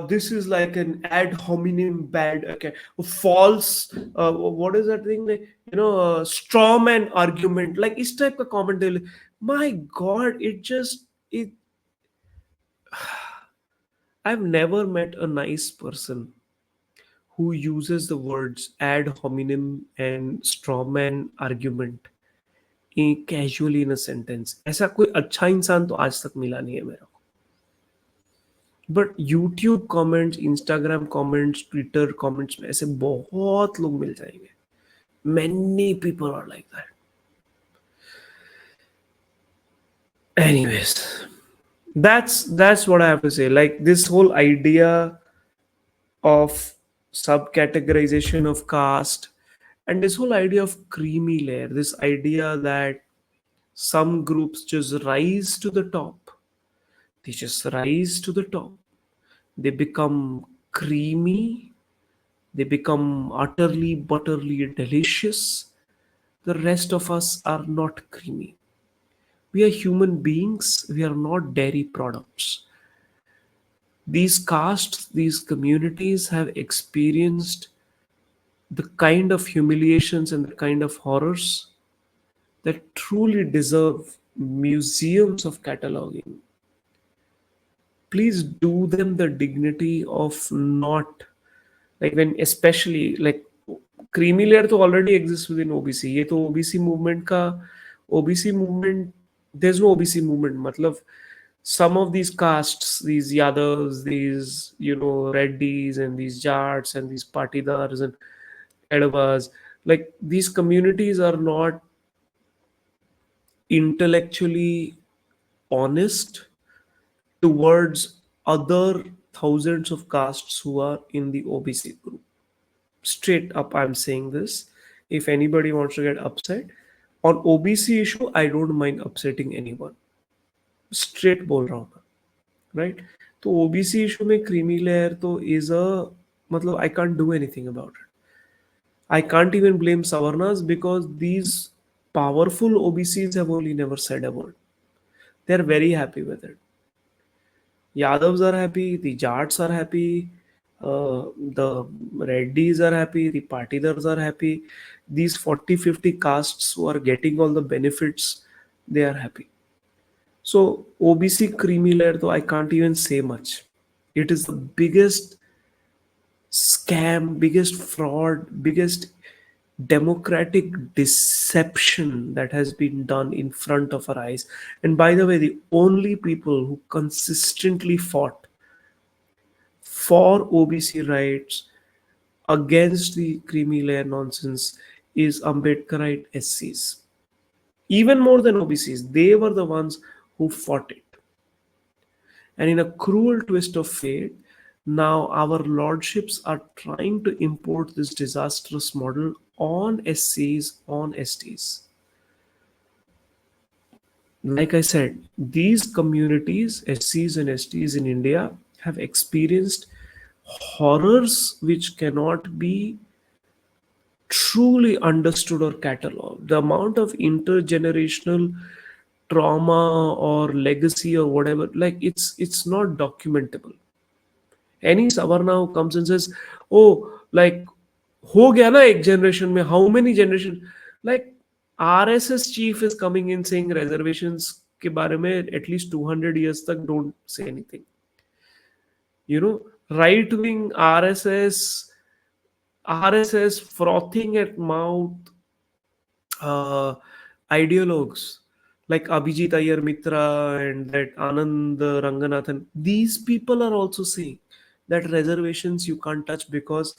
this is like an ad hominem bad, okay, false, what is that thing, like, straw man argument, like this type of comment. My god, it I've never met a nice person who uses the words ad hominem and straw man argument casually in a sentence. ऐसा कोई अच्छा इंसान तो आज तक मिला नहीं है मेरा. But YouTube comments, Instagram comments, Twitter comments में ऐसे बहुत लोग मिल जाएंगे. Many people are like that. Anyways, that's what I have to say. Like this whole idea of subcategorization of caste, and this whole idea of creamy layer, this idea that some groups just rise to the top, they just rise to the top, they become creamy, they become utterly butterly delicious. The rest of us are not creamy. We are human beings, we are not dairy products. These castes, these communities have experienced the kind of humiliations and the kind of horrors that truly deserve museums of cataloging. Please do them the dignity of not, like, when especially like creamy layer to already exists within OBC. ये तो OBC movement का, OBC movement, there's no OBC movement. मतलब some of these castes, these Yadavs, these Reddys and these Jats and these Patidars and Edavas, like these communities are not intellectually honest towards other thousands of castes who are in the OBC group. Straight up, I'm saying this. If anybody wants to get upset on OBC issue, I don't mind upsetting anyone. Straight बोल रहा हूँ मैं, right? तो OBC issue में creamy layer तो is a, मतलब I can't do anything about it. I can't even blame Savarnas because these powerful OBCs have only never said a word. They're very happy with it. Yadavs are happy, the Jats are happy, the Reddys are happy, the Patidars are happy. These 40, 50 castes who are getting all the benefits, they are happy. So OBC creamy layer, though I can't even say much. It is the biggest scam, biggest fraud, biggest democratic deception that has been done in front of our eyes. And by the way, the only people who consistently fought for OBC rights against the creamy layer nonsense is Ambedkarite SCs. Even more than OBCs, they were the ones who fought it. And in a cruel twist of fate, now our lordships are trying to import this disastrous model on SCs, on STs. Like I said, these communities, SCs and STs in India, have experienced horrors which cannot be truly understood or cataloged. The amount of intergenerational trauma or legacy or whatever, like it's not documentable. Any Savarna who comes and says, oh, like हो गया ना एक generation में, how many generation, like RSS chief is coming in saying reservations के बारे में at least 200 years तक don't say anything. You know, right wing RSS frothing at mouth uh, ideologues like Abhijit Iyer Mitra and that Anand Ranganathan, these people are also saying that reservations you can't touch because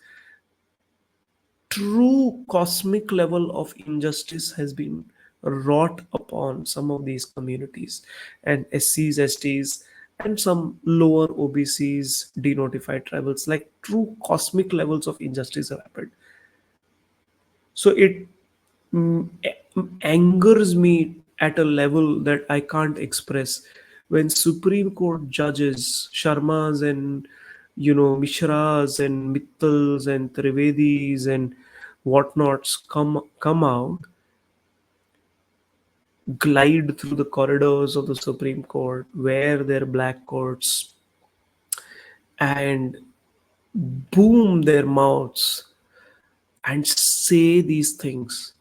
true cosmic level of injustice has been wrought upon some of these communities and SCs, STs, and some lower OBCs, denotified tribals. Like true cosmic levels of injustice have happened. So it angers me at a level that I can't express when Supreme Court judges, Sharmas and Mishras and Mittals and Trivedis and whatnots come out, glide through the corridors of the Supreme Court, wear their black coats, and boom their mouths and say these things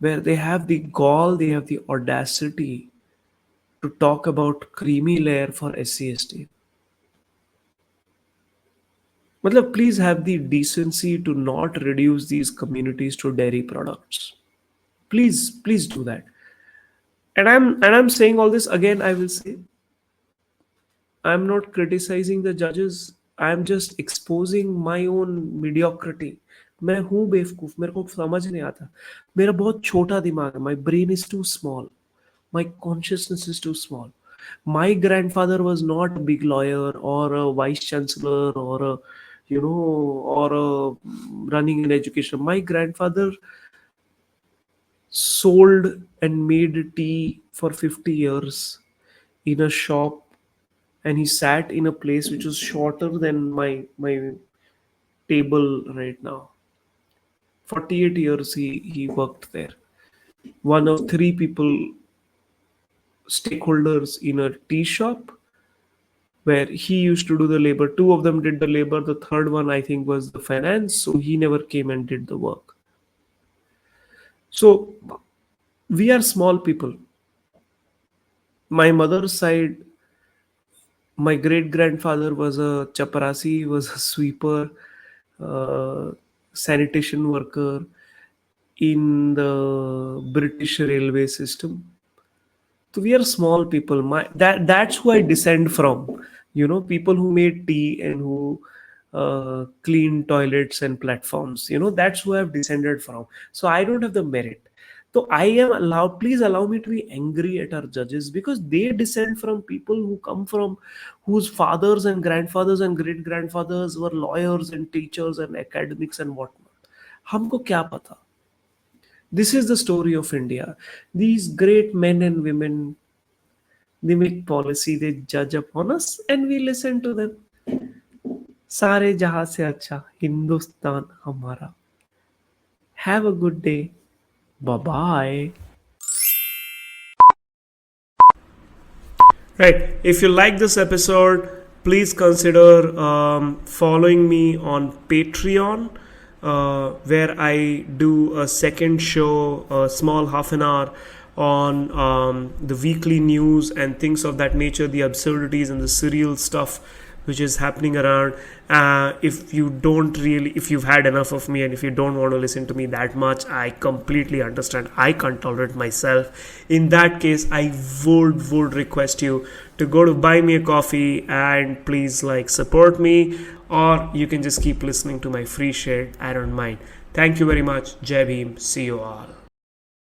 where they have the gall, they have the audacity to talk about creamy layer for SCST. Matlab, please have the decency to not reduce these communities to dairy products. Please do that. And I'm saying all this again. I will say I'm not criticizing the judges. I'm just exposing my own mediocrity. मैं हूँ बेवकूफ, मेरे को समझ नहीं आता, मेरा बहुत छोटा दिमाग है, my brain is too small, my consciousness is too small. My grandfather was not a big lawyer or a vice chancellor or a or a running an education. My grandfather sold and made tea for 50 years in a shop, and he sat in a place which was shorter than my table right now. 48 years he worked there. One of three people stakeholders in a tea shop where he used to do the labor. Two of them did the labor. The third one, I think, was the finance. So he never came and did the work. So we are small people. My mother's side, my great grandfather was a chaparasi, was a sweeper, sanitation worker in the British railway system. So we are small people. That's who I descend from. People who made tea and who clean toilets and platforms. That's who I've descended from. So I don't have the merit. So I am allowed, please allow me to be angry at our judges, because they descend from people who come from, whose fathers and grandfathers and great grandfathers were lawyers and teachers and academics and whatnot. हमको क्या पता? This is the story of India. These great men and women, they make policy, they judge upon us, and we listen to them. सारे जहां से अच्छा हिंदुस्तान हमारा. Have a good day. Bye bye. Right. If you like this episode, please consider following me on Patreon, where I do a second show, a small half an hour on the weekly news and things of that nature, the absurdities and the surreal stuff which is happening around. If you've had enough of me and if you don't want to listen to me that much, I completely understand. I can't tolerate myself. In that case, I would request you to go to buy me a coffee and please support me, or you can just keep listening to my free share. I don't mind. Thank you very much. Jai Bhim. See you all.